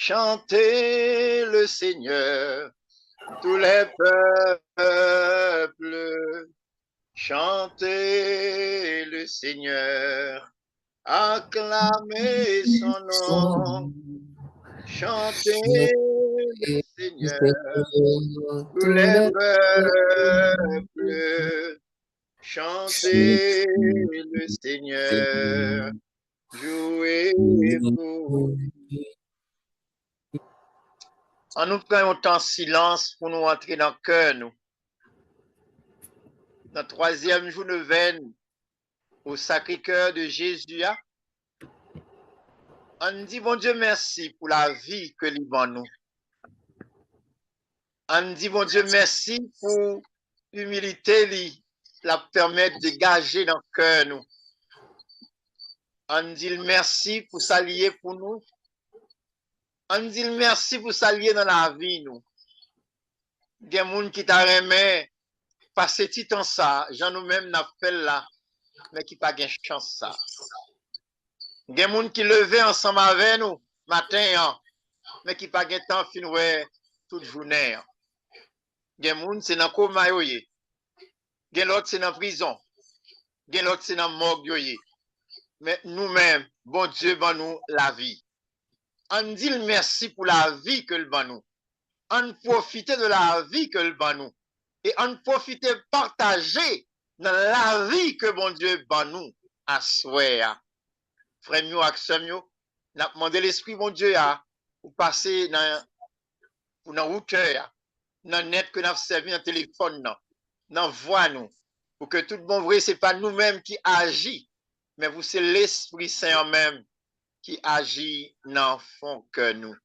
Chantez le Seigneur, tous les peuples. Chantez le Seigneur, acclamez son nom. Chantez le Seigneur, tous les peuples. Chantez le Seigneur, jouez pour lui. En nous prenant un temps de silence pour nous entrer dans le cœur, nous. Dans le 3e jour de veine, au Sacré-Cœur de Jésus, on dit, bon Dieu, merci pour la vie que lui donne nous. On dit, bon Dieu, merci pour l'humilité lui, la permettre de dégager dans le cœur, nous. On dit merci pour s'allier pour nous. On dit merci pour s'allier dans la vie, nous. Il y a des gens qui t'a remis passer petit temps ça, j'en nous-mêmes n'appelle là, mais qui pas gain chance ça. Il y a des gens qui levaient ensemble avec nous, matin, mais qui pas gain temps fin ouais toute journée. Il y a des gens c'est dans le coma, il y a l'autre c'est dans la prison, il y a l'autre c'est dans la morgue. Mais nous-mêmes, bon Dieu, ban nous la vie. On dit merci pour la vie que le ban nous. On profite de la vie que le ban nous. Et on profite de partager dans la vie que bon Dieu ban nous à souhait. Frère mio, action mio, n'a demandé l'esprit bon Dieu pour passer dans route, dans net que n'a servi dans téléphone, dans voix nous, pour que tout bon vrai c'est pas nous-mêmes qui agit, mais vous c'est l'Esprit Saint même qui agit dans fond que nous.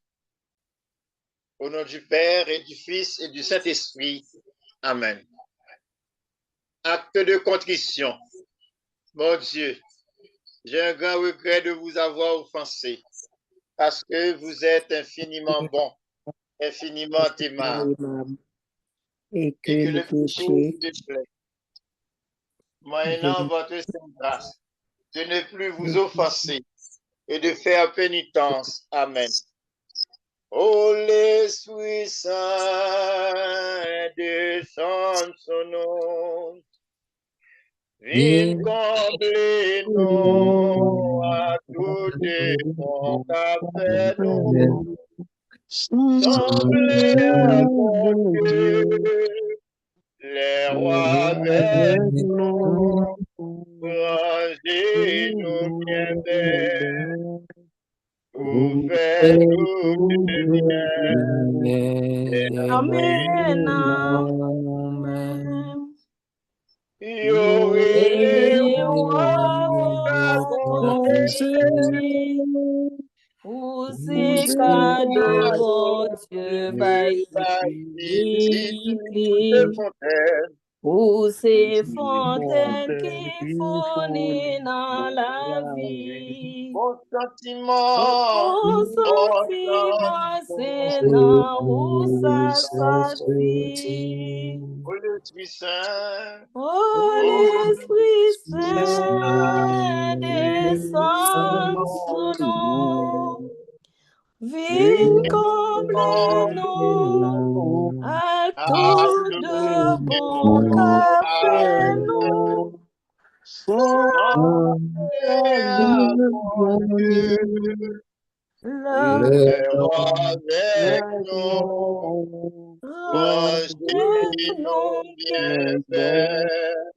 Au nom du Père et du Fils et du Saint-Esprit. Amen. Acte de contrition. Mon Dieu, j'ai un grand regret de vous avoir offensé parce que vous êtes infiniment bon, infiniment aimable et que le péché vous déplaît. Moyennant votre sainte grâce, de ne plus vous offenser et de faire pénitence. Amen. Ô l'Esprit Saint, descend son nom. Viens combler nous à tous les fonds qu'a fait nous. Semblez à mon Dieu, les rois avec nous. Rangez-nous bien belles. Vous faites tout de bien. Amen. Où c'est cadeau, bon Dieu, où c'est fontaine qui fournit dans la vie. Mon sentiment, c'est dans où ça s'agit. Oh l'Esprit Saint, oh l'Esprit Saint, descend sur nous. Viens combler nous à tout de bon café nous. Le roi avec nous, rangez-nous bien belles.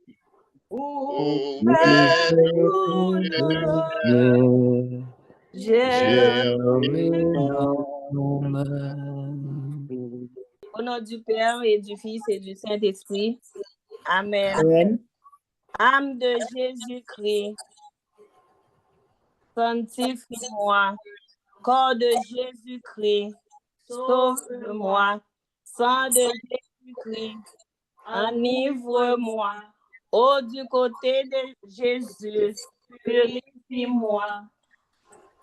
Ouvrez-nous Au nom du Père et du Fils et du Saint-Esprit. Amen. Âme de Jésus-Christ, sanctifie-moi. Corps de Jésus-Christ, sauve-moi. Sang de Jésus-Christ, enivre-moi. Ô du côté de Jésus, purifie-moi.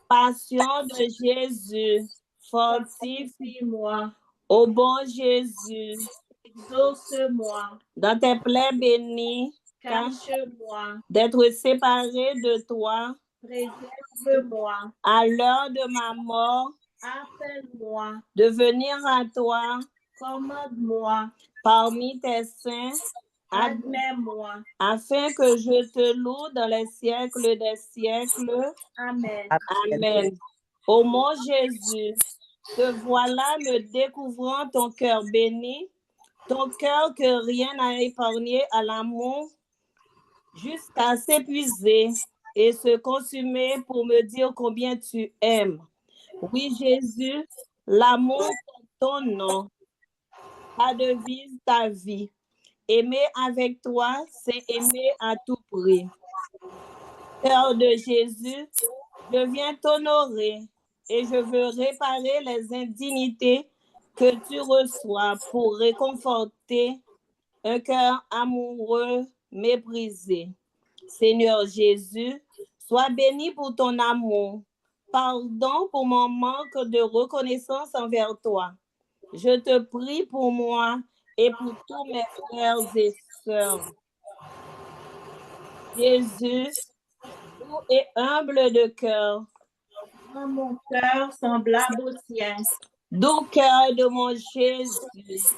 Passion de Jésus, fortifie-moi. Ô bon Jésus, exauce-moi. Dans tes plaies bénies, cache-moi. D'être séparé de toi, préserve-moi. À l'heure de ma mort, appelle-moi de venir à toi, commande-moi parmi tes saints, admets-moi, afin que je te loue dans les siècles des siècles. Amen. Amen. Ô mon Jésus, te voilà me découvrant ton cœur béni, ton cœur que rien n'a épargné à l'amour, jusqu'à s'épuiser et se consumer pour me dire combien tu aimes. Oui, Jésus, l'amour porte ton nom, ta devise, ta vie. Aimer avec toi, c'est aimer à tout prix. Cœur de Jésus, je viens t'honorer et je veux réparer les indignités que tu reçois pour réconforter un cœur amoureux méprisé. Seigneur Jésus, sois béni pour ton amour. Pardon pour mon manque de reconnaissance envers toi. Je te prie pour moi et pour tous mes frères et sœurs. Jésus, doux et humble de cœur, rends mon cœur semblable au tien. Doux cœur de mon Jésus,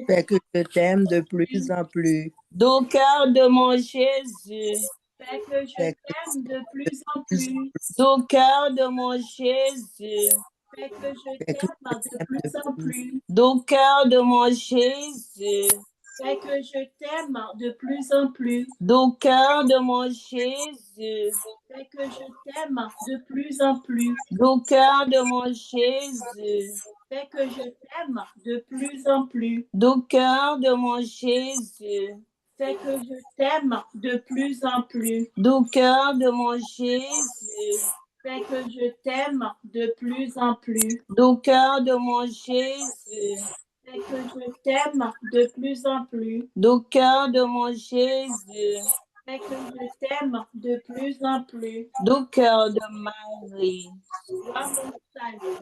Fais que je t'aime de plus en plus. doux cœur de mon Jésus, fais que je t'aime de plus en plus. Doux cœur de mon Jésus, fais que je t'aime de plus en plus. Doux cœur de mon Jésus, fais que je t'aime de plus en plus. Doux cœur de mon Jésus, fais que je t'aime de plus en plus. Doux cœur de mon Jésus, fais que je t'aime de plus en plus. Doux cœur de mon Jésus, fais que je t'aime de plus en plus. Doux cœur de mon Jésus, fais que je t'aime de plus en plus. Doux cœur de mon Jésus, fais que je t'aime de plus en plus. Doux cœur de mon Jésus, fais que je t'aime de plus en plus. Doux cœur de Marie, sois mon salut.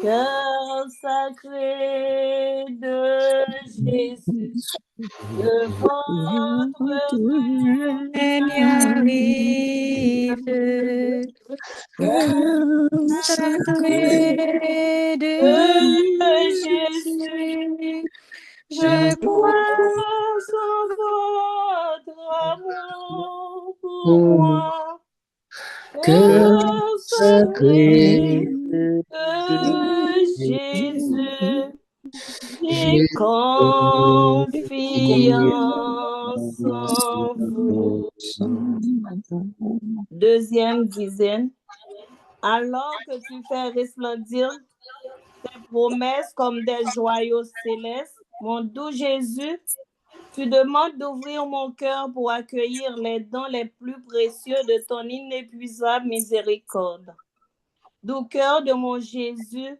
Cœur sacré de Jésus, que votre Seigneur vive, cœur sacré de Jésus, je crois en votre amour pour moi. Cœur sacré de Jésus, j'ai confiance en vous. Deuxième dizaine. Alors que tu fais resplendir tes promesses comme des joyaux célestes, mon doux Jésus, tu demandes d'ouvrir mon cœur pour accueillir les dons les plus précieux de ton inépuisable miséricorde. Doux cœur de mon Jésus,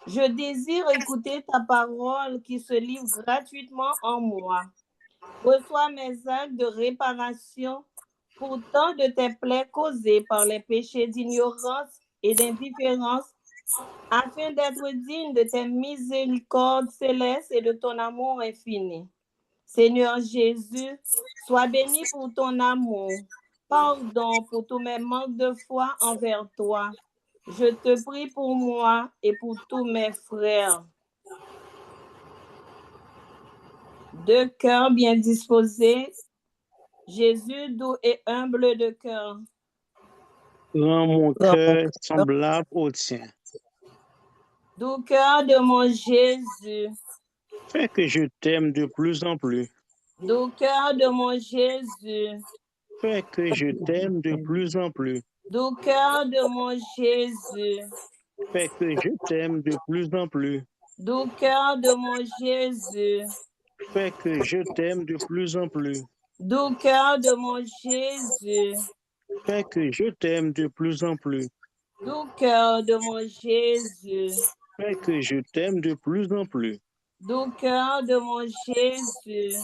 je désire écouter ta parole qui se livre gratuitement en moi. Reçois mes actes de réparation pour tant de tes plaies causées par les péchés d'ignorance et d'indifférence, afin d'être digne de tes miséricordes célestes et de ton amour infini. Seigneur Jésus, sois béni pour ton amour. Pardon pour tous mes manques de foi envers toi. Je te prie pour moi et pour tous mes frères. De cœur bien disposé, Jésus doux et humble de cœur. Rends mon cœur semblable au tien. Doux cœur de mon Jésus. Fais que je t'aime de plus en plus. Doux cœur de mon Jésus. Fais que je t'aime de plus en plus. Doux cœur de mon Jésus. Fais que je t'aime de plus en plus. Doux cœur de mon Jésus. Fais que je t'aime de plus en plus. Doux cœur de mon Jésus. Fais que je t'aime de plus en plus. Doux cœur de mon Jésus. Fais que je t'aime de plus en plus. Doux cœur de mon Jésus.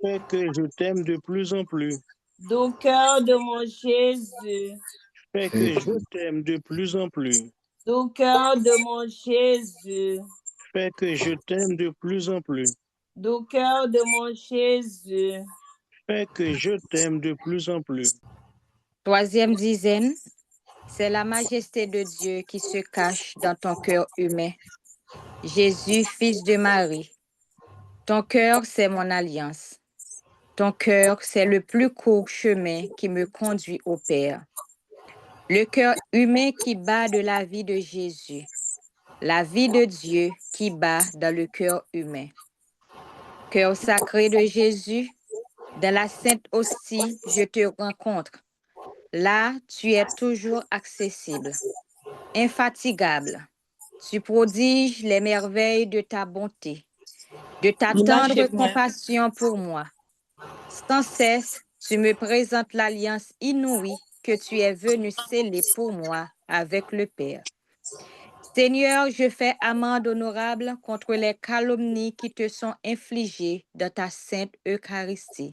Fais que je t'aime de plus en plus. Doux cœur de mon Jésus. Fais que je t'aime de plus en plus. Doux cœur de mon Jésus. Fais que je t'aime de plus en plus. Doux cœur de mon Jésus. Fais que je t'aime de plus en plus. Troisième dizaine. C'est la majesté de Dieu qui se cache dans ton cœur humain. Jésus, fils de Marie, ton cœur, c'est mon alliance. Ton cœur, c'est le plus court chemin qui me conduit au Père. Le cœur humain qui bat de la vie de Jésus. La vie de Dieu qui bat dans le cœur humain. Cœur sacré de Jésus, dans la sainte hostie, je te rencontre. Là, tu es toujours accessible, infatigable. Tu prodiges les merveilles de ta bonté, de ta tendre compassion pour moi. Sans cesse, tu me présentes l'alliance inouïe que tu es venu sceller pour moi avec le Père. Seigneur, je fais amende honorable contre les calomnies qui te sont infligées dans ta sainte Eucharistie,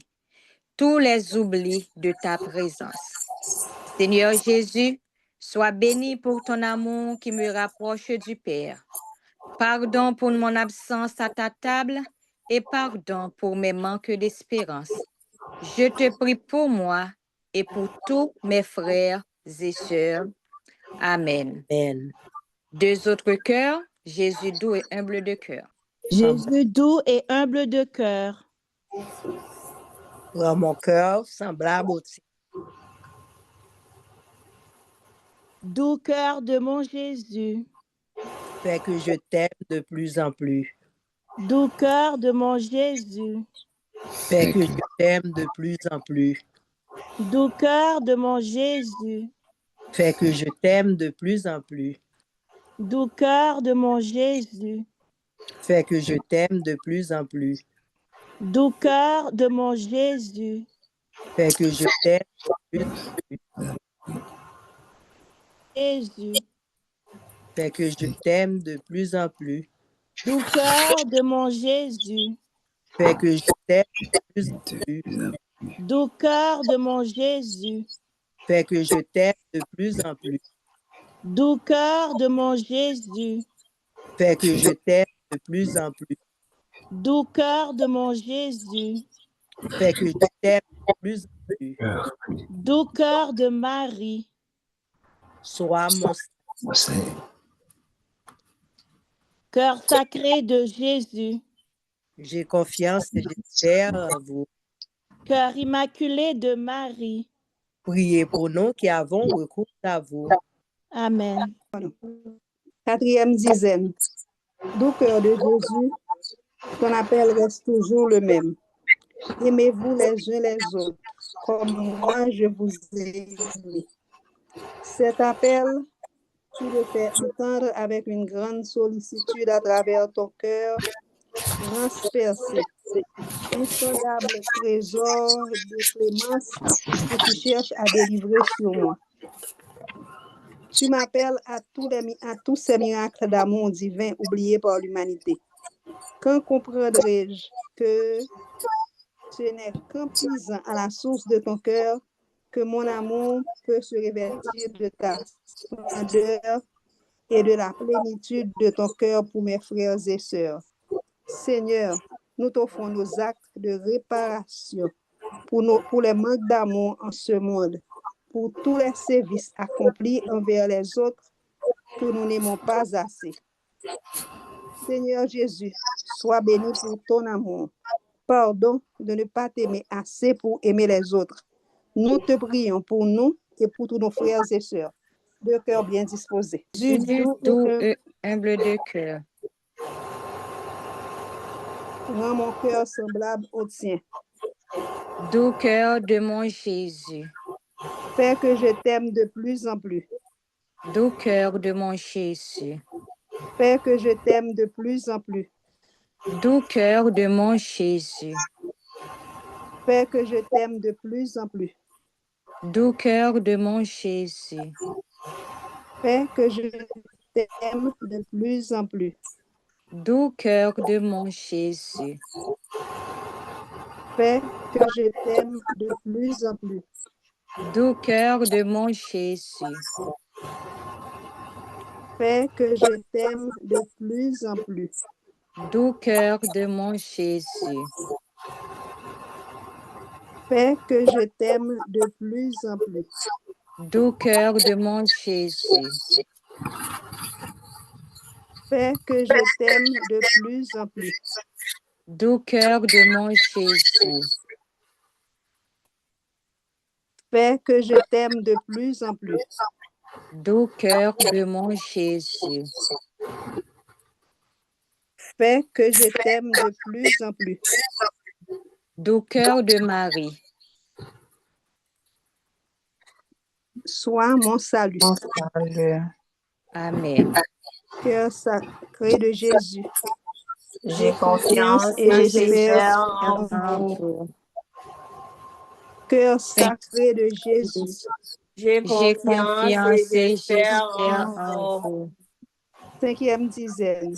tous les oublis de ta présence. Seigneur Jésus, sois béni pour ton amour qui me rapproche du Père. Pardon pour mon absence à ta table et pardon pour mes manques d'espérance. Je te prie pour moi et pour tous mes frères et sœurs. Amen. Amen. Deux autres cœurs, Jésus doux et humble de cœur. Jésus doux et humble de cœur. Rends mon cœur semblable au tien. Doux cœur de mon Jésus. Fais que je t'aime de plus en plus. Doux cœur de mon Jésus. Fais que je t'aime de plus en plus. Doux cœur de mon Jésus. Fais que je t'aime de plus en plus. Doux cœur de mon Jésus. Fais que je t'aime de plus en plus. Doux cœur de mon Jésus. Fais que je t'aime de plus en plus. Jésus. Fais que je t'aime de plus en plus. Doux cœur de mon Jésus. Fais que je t'aime de plus en plus. Doux cœur de mon Jésus. Fais que je t'aime de plus en plus. Doux cœur de mon Jésus. Fais que je t'aime de plus en plus. Doux cœur de mon Jésus. Fais que je t'aime de plus en plus. Doux cœur de Marie. Sois mon Cœur sacré de Jésus. J'ai confiance et j'espère en vous. Cœur immaculé de Marie. Priez pour nous qui avons recours à vous. Amen. Quatrième dizaine. Doux cœur de Jésus, ton appel reste toujours le même. Aimez-vous les uns les autres, comme moi je vous ai aimé. Cet appel, tu le fais entendre avec une grande sollicitude à travers ton cœur transpercé. Insondable trésor de clémence que tu cherches à délivrer sur moi. Tu m'appelles à tous ces miracles d'amour divin oubliés par l'humanité. Quand comprendrai-je que ce n'est qu'en puisant à la source de ton cœur que mon amour peut se revêtir de ta splendeur et de la plénitude de ton cœur pour mes frères et sœurs. Seigneur, nous t'offrons nos actes de réparation pour les manques d'amour en ce monde, pour tous les services accomplis envers les autres que nous n'aimons pas assez. Seigneur Jésus, sois béni pour ton amour. Pardon de ne pas t'aimer assez pour aimer les autres. Nous te prions pour nous et pour tous nos frères et sœurs, de cœur bien disposés. Jésus doux et humble de cœur. Rends mon cœur semblable au tien. Doux cœur de mon Jésus. Fais que je t'aime de plus en plus. Doux cœur de mon Jésus. Fais que je t'aime de plus en plus. Doux cœur de mon Jésus. Fais que je t'aime de plus en plus. Doux cœur de mon Jésus. Fais que je t'aime de plus en plus. Doux cœur de mon Jésus. Fais que je t'aime de plus en plus. Doux cœur de mon Jésus. Fais que je t'aime de plus en plus. Doux cœur de mon Jésus. Fais que je t'aime de plus en plus. Doux cœur de mon Jésus, Fais que je t'aime de plus en plus. doux cœur de mon Jésus, Fais que je t'aime de plus en plus. doux cœur de mon Jésus, Fais que je t'aime de plus en plus. doux cœur de Marie, Sois mon salut. Amen. Cœur sacré de Jésus, J'ai confiance confiance et et j'espère j'espère en en vous. vous. Cœur sacré de Jésus, J'ai J'ai confiance confiance et et j'espère j'espère en en vous. vous. 5e dizaine.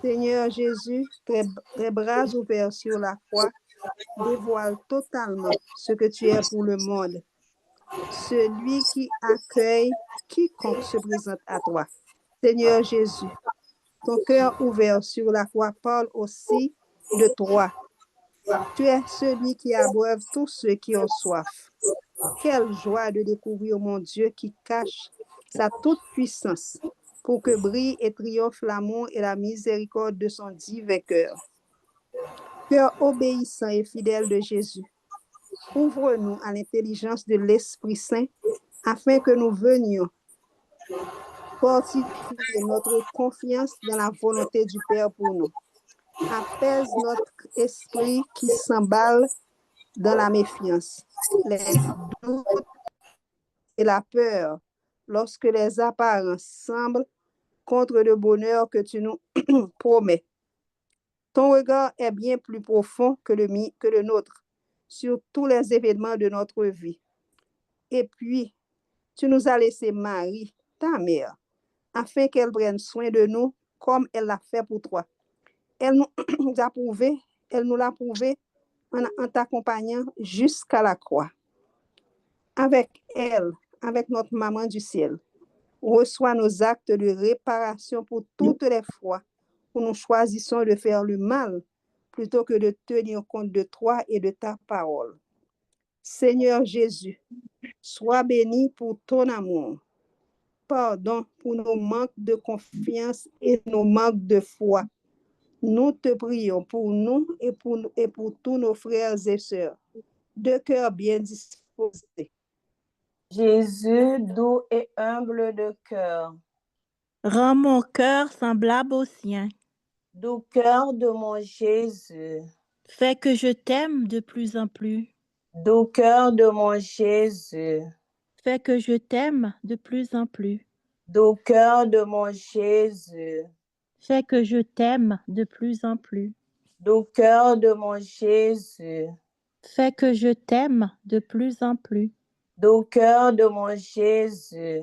Seigneur Jésus, tes bras ouverts sur la croix dévoilent totalement ce que tu es pour le monde. Celui qui accueille quiconque se présente à toi. Seigneur Jésus, ton cœur ouvert sur la croix parle aussi de toi. Tu es celui qui abreuve tous ceux qui ont soif. Quelle joie de découvrir mon Dieu qui cache sa toute-puissance pour que brille et triomphe l'amour et la miséricorde de son divin cœur. Cœur obéissant et fidèle de Jésus, ouvre-nous à l'intelligence de l'Esprit Saint afin que nous venions fortifier notre confiance dans la volonté du Père pour nous. Apaise notre esprit qui s'emballe dans la méfiance, les doutes et la peur lorsque les apparences semblent contre le bonheur que tu nous promets. Ton regard est bien plus profond que le nôtre sur tous les événements de notre vie. Et puis, tu nous as laissé Marie, ta mère, afin qu'elle prenne soin de nous comme elle l'a fait pour toi. Elle nous a prouvé, elle nous l'a prouvé en t'accompagnant jusqu'à la croix. Avec elle, avec notre maman du ciel, reçois nos actes de réparation pour toutes les fois où nous choisissons de faire le mal plutôt que de tenir compte de toi et de ta parole. Seigneur Jésus, sois béni pour ton amour. Pardon pour nos manques de confiance et nos manques de foi. Nous te prions pour nous et pour tous nos frères et sœurs, de cœur bien disposés. Jésus, doux et humble de cœur, Rends mon cœur semblable au sien. doux cœur de mon Jésus, Fais que je t'aime de plus en plus. doux cœur de mon Jésus, Fais que je t'aime de plus en plus. doux cœur de mon Jésus, Fais que je t'aime de plus en plus. doux cœur de mon Jésus, Fais que je t'aime de plus en plus. doux cœur de mon Jésus,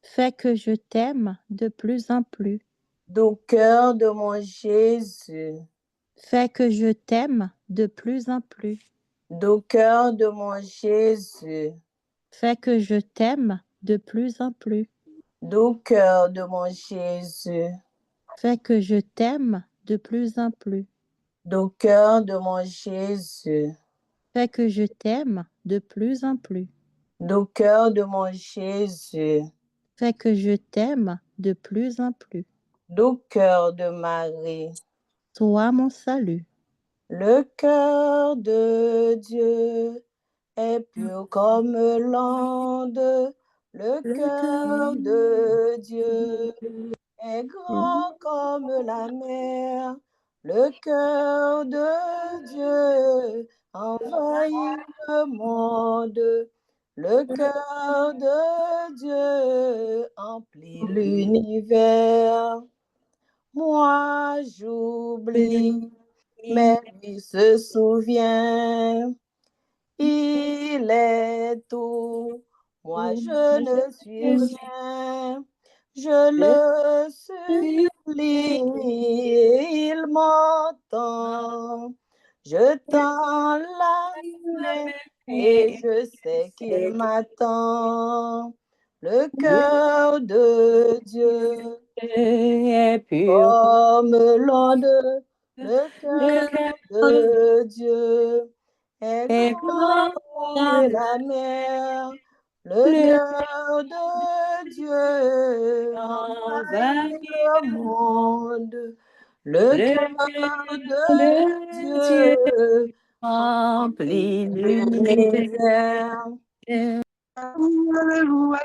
Fais que je t'aime de plus en plus. doux cœur de mon Jésus, Fais que je t'aime de plus en plus. doux cœur de mon Jésus, Fais que je t'aime de plus en plus. doux cœur de mon Jésus, Fais que je t'aime de plus en plus. doux cœur de mon Jésus, Fais que je t'aime de plus en plus. doux cœur de mon Jésus, Fais que je t'aime de plus en plus. doux cœur de Marie. Sois mon salut. Le cœur de Dieu est pur comme l'onde. Le cœur de Dieu est grand comme la mer. Le cœur de Dieu envahit le monde. Le cœur de Dieu emplit l'univers. Moi, j'oublie, mais lui se souvient. Il est tout, moi je ne suis rien. Je le supplie, il m'entend. Je tends la main et je sais qu'il m'attend. Le cœur de Dieu est pur comme l'onde, le cœur de Dieu est grand comme la mer. Le cœur de Dieu envahit le monde. Le cœur de Dieu remplit l'univers. Alléluia,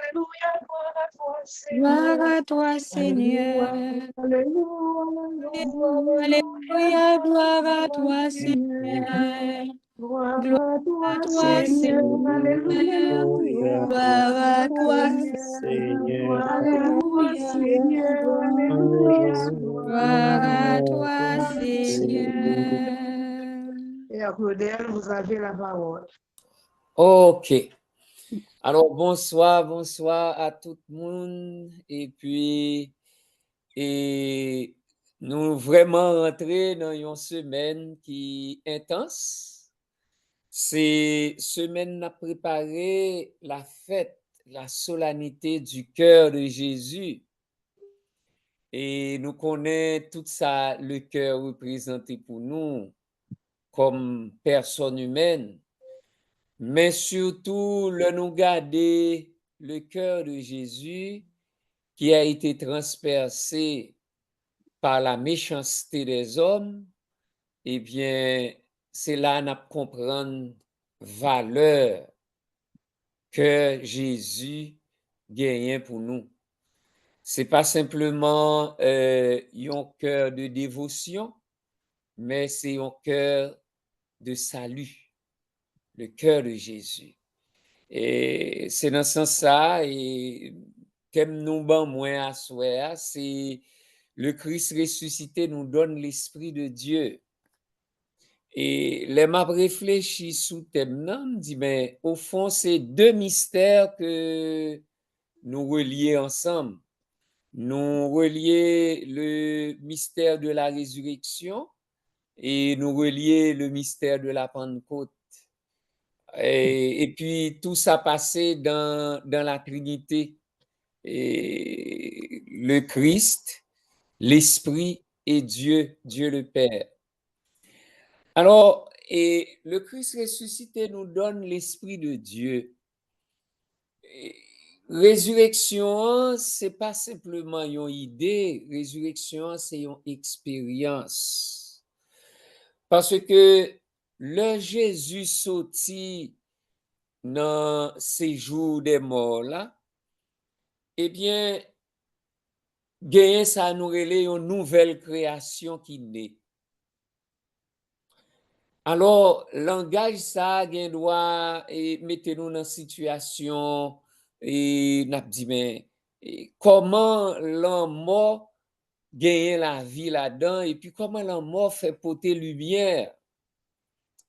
Gloire à toi, Seigneur. Alléluia, gloire à toi, Seigneur. Gloire à toi, Seigneur. Gloire à toi, Seigneur. Alléluia. Gloire à toi, Seigneur. Et Claudel, vous avez la parole. Ok. Alors, bonsoir à tout le monde. Et puis, nous vraiment rentrés dans une semaine qui est intense. C'est semaine à préparer la fête, la solennité du cœur de Jésus. Et nous connaissons tout ça, le cœur représenté pour nous comme personne humaine. Mais surtout, nous garder le cœur de Jésus qui a été transpercé par la méchanceté des hommes, eh bien, c'est là qu'on comprend valeur que Jésus gagne pour nous. C'est pas simplement un cœur de dévotion, mais c'est un cœur de salut, le cœur de Jésus. Et c'est dans ce sens-là, et comme nous ban moins à souhait, c'est le Christ ressuscité nous donne l'Esprit de Dieu. Et les m'a réfléchi sous thème, me dit, ben, au fond, c'est deux mystères que nous relions ensemble. Nous relions le mystère de la résurrection et nous relions le mystère de la Pentecôte. Et puis tout ça passait dans la Trinité. Et le Christ, l'Esprit et Dieu le Père. Alors, et le Christ ressuscité nous donne l'Esprit de Dieu. Et résurrection, c'est pas simplement une idée, résurrection, c'est une expérience. Parce que le Jésus sorti dans ces jours des morts là, eh bien, gagner ça nous relève une nouvelle création qui naît. Alors, langage ça, gain doit mettre nous dans situation et n'a dit mais comment l'homme mort gagne la vie là-dedans et puis comment l'homme mort fait porter lumière.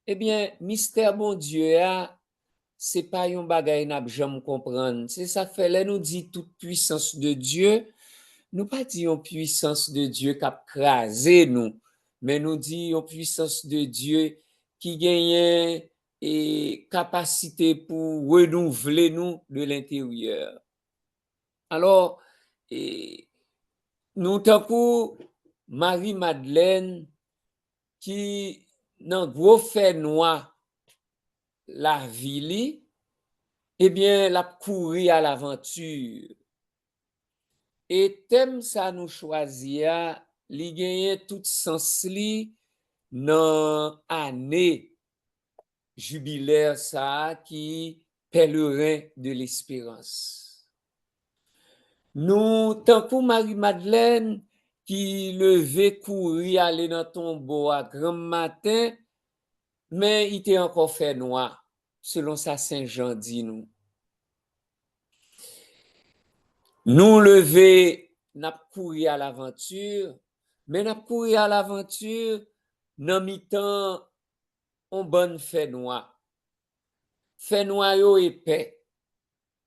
Eh bien, mystère bon Dieu c'est pas un bagay n'a jamais comprendre. C'est ça fait là nous dit toute puissance de Dieu. Nous pas dit une puissance de Dieu qui a crasé nous, mais nous dit une puissance de Dieu qui gagne et capacité pour renouveler nous de l'intérieur. Alors, nous tant que Marie-Madeleine qui dans gros fait noir la vie, eh bien, la courir à l'aventure. Et thème ça nous choisir, li gagne tout sens li dans année jubilaire ça qui pèlerin de l'espérance. Nous tant que Marie-Madeleine qui levait courir aller dans tombeau à grand matin, mais il était encore fait noir selon ça Saint Jean dit nous. Nous lever, n'a courir à l'aventure, mais n'a courir à l'aventure dans mi-temps on bonne fait noir. Fait noir yo épais,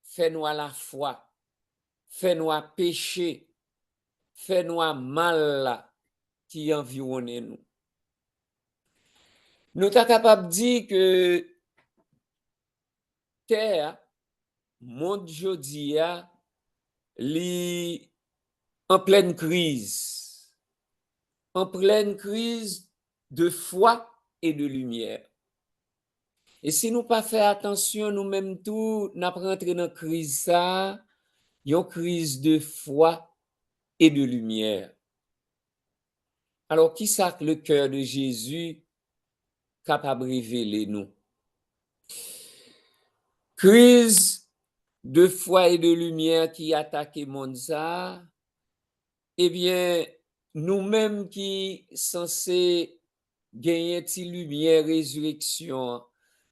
fait noir la foi, fait noir péché, fait noir mal qui environne nous. Nous sommes capables de dire que terre, monde jodi li en pleine crise de foi et de lumière. Et si nous pas faire attention, nous-mêmes tout, nous rentré dans crise ça, une crise de foi et de lumière. Alors, qui ça que le cœur de Jésus capable de révéler nous? Crise de foi et de lumière qui attaque le monde ça, eh bien, nous-mêmes qui censés gagner ti lumière résurrection,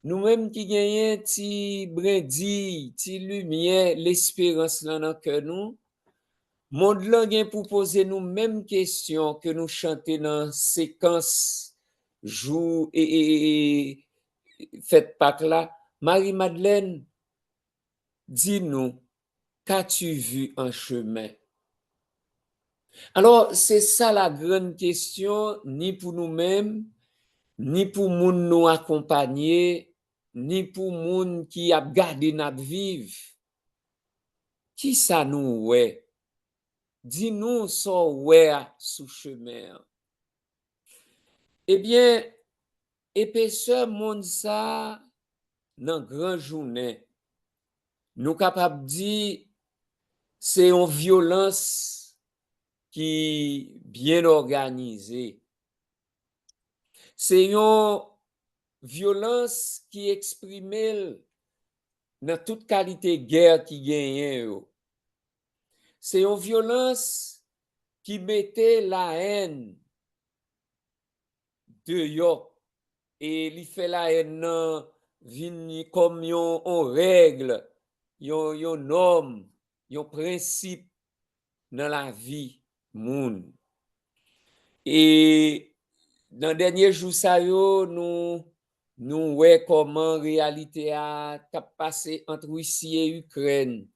nous-mêmes qui gagnons ti brindille, ti lumière, l'espérance là dans cœur nous, monde là gagne pour poser nous mêmes questions que nous chanter dans séquence jour et fête Pâques là. Marie-Madeleine, dis-nous, qu'as-tu vu en chemin? Alors, c'est ça la grande question, ni pour nous-mêmes, ni pour moun nous accompagner, ni pour moun qui a gardé notre vivre. Qui ça nous ouais? Dis-nous ça ouais sous chemin. Eh bien, épaisseur monde ça dans grand journée. Nous capable dire c'est une violence qui bien organisée. C'est une violence qui exprime dans toute qualité de guerre qui gagne. C'est une violence qui mettait la haine de yo et il fait la haine vini comme une règle, une norme, un principe dans la vie monde. Et dans les derniers jours ça yo nous ouais comment réalité a passé entre Russie et Ukraine,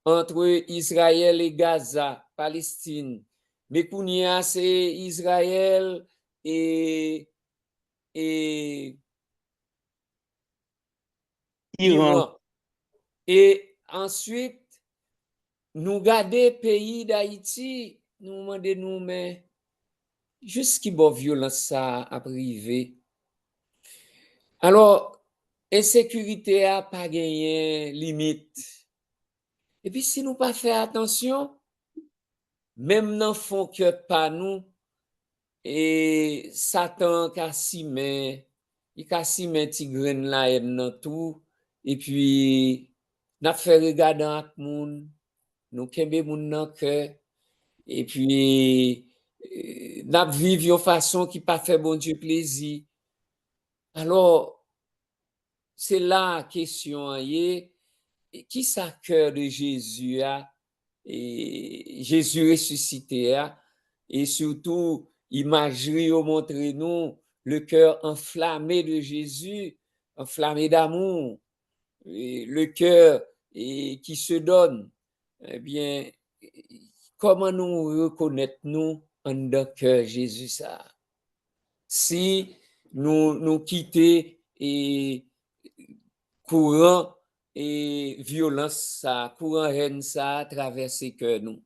entre Israël et Gaza, Palestine. Mais kounia c'est Israël et Iran. Et ensuite nous garder pays d'Haïti, nous demander nous mais jusqu'à bon violence ça a privé. Alors, insécurité a pas gagné limite. Et puis, si nous pas faire attention, même dans fond que pas nous, et Satan il ti graine la haine dans tout, et puis, n'a fait regarder ak moun, nous kembe moun nan cœur, et puis, n'a vivre yon façon qui pas fait bon Dieu plaisir. Alors, c'est la question qui ça cœur de Jésus a et Jésus ressuscité a et surtout imagerie au montrer nous le cœur enflammé de Jésus, enflammé d'amour, le cœur qui se donne. Eh bien, comment nous reconnaître nous en dans cœur Jésus ça? Si nous quitter et courant et violence ça, courant haine ça traverser cœur nous.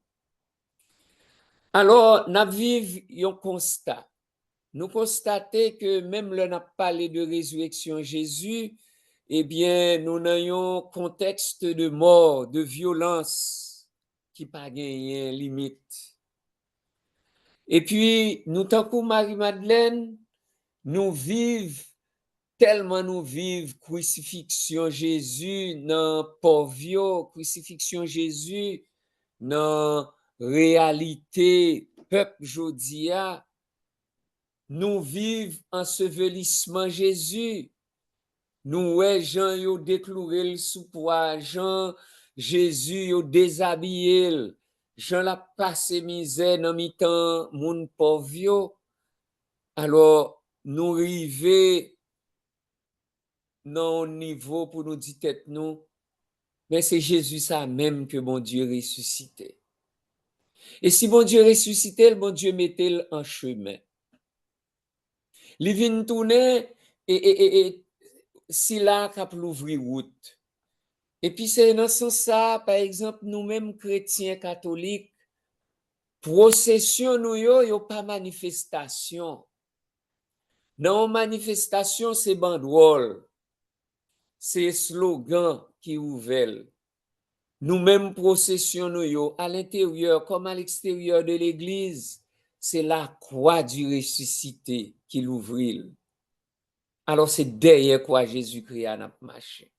Alors, nous vivons un constat. Nous constatons que même là, nous parlé de résurrection Jésus, eh bien, nous avons un contexte de mort, de violence qui pas gagné limite. Et puis, nous, tant que Marie-Madeleine, nous vivons tellement nous vivons crucifixion Jésus dans pauvre, crucifixion Jésus dans réalité peuple jodia, nous vivons ensevelissement Jésus. Nous ouais Jean yo déclouré le sous poids, Jean Jésus yo déshabillé, Jean la passé misère dans mi-temps moun pauvre. Alors nous river non niveau pour nous dire tête nous, mais c'est Jésus ça même que bon Dieu ressuscité. Et si bon Dieu ressuscité, le bon Dieu mettait en chemin. Il vient tourner et si là cap l'ouvrir route. Et puis c'est dans ce sens ça, par exemple, nous-mêmes chrétiens catholiques, procession nous yo pas manifestation. Dans manifestation c'est banderole. c'est slogan qui ouvert. Nous-mêmes procession nous à l'intérieur comme à l'extérieur de l'église, c'est la croix du ressuscité qui l'ouvrit. Alors c'est derrière quoi Jésus-Christ a marché.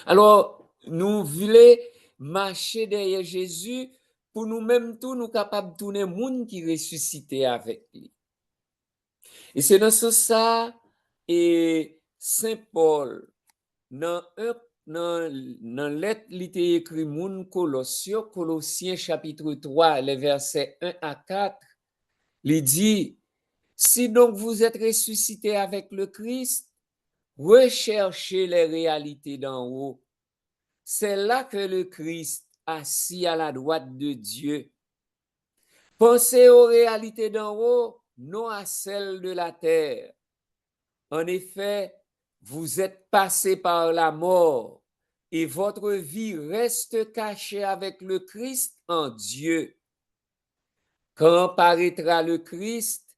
Alors nous voulons marcher derrière Jésus pour nous-mêmes tous nous capables de tourner monde qui ressuscité avec lui. Et c'est dans ce sens et Saint Paul dans lettre li te écrit moun Colossiens chapitre 3 les versets 1 à 4 il dit si donc vous êtes ressuscités avec le Christ recherchez les réalités d'en haut c'est là que le Christ assis à la droite de Dieu pensez aux réalités d'en haut non à celles de la terre en effet vous êtes passé par la mort et votre vie reste cachée avec le Christ en Dieu. Quand paraîtra le Christ,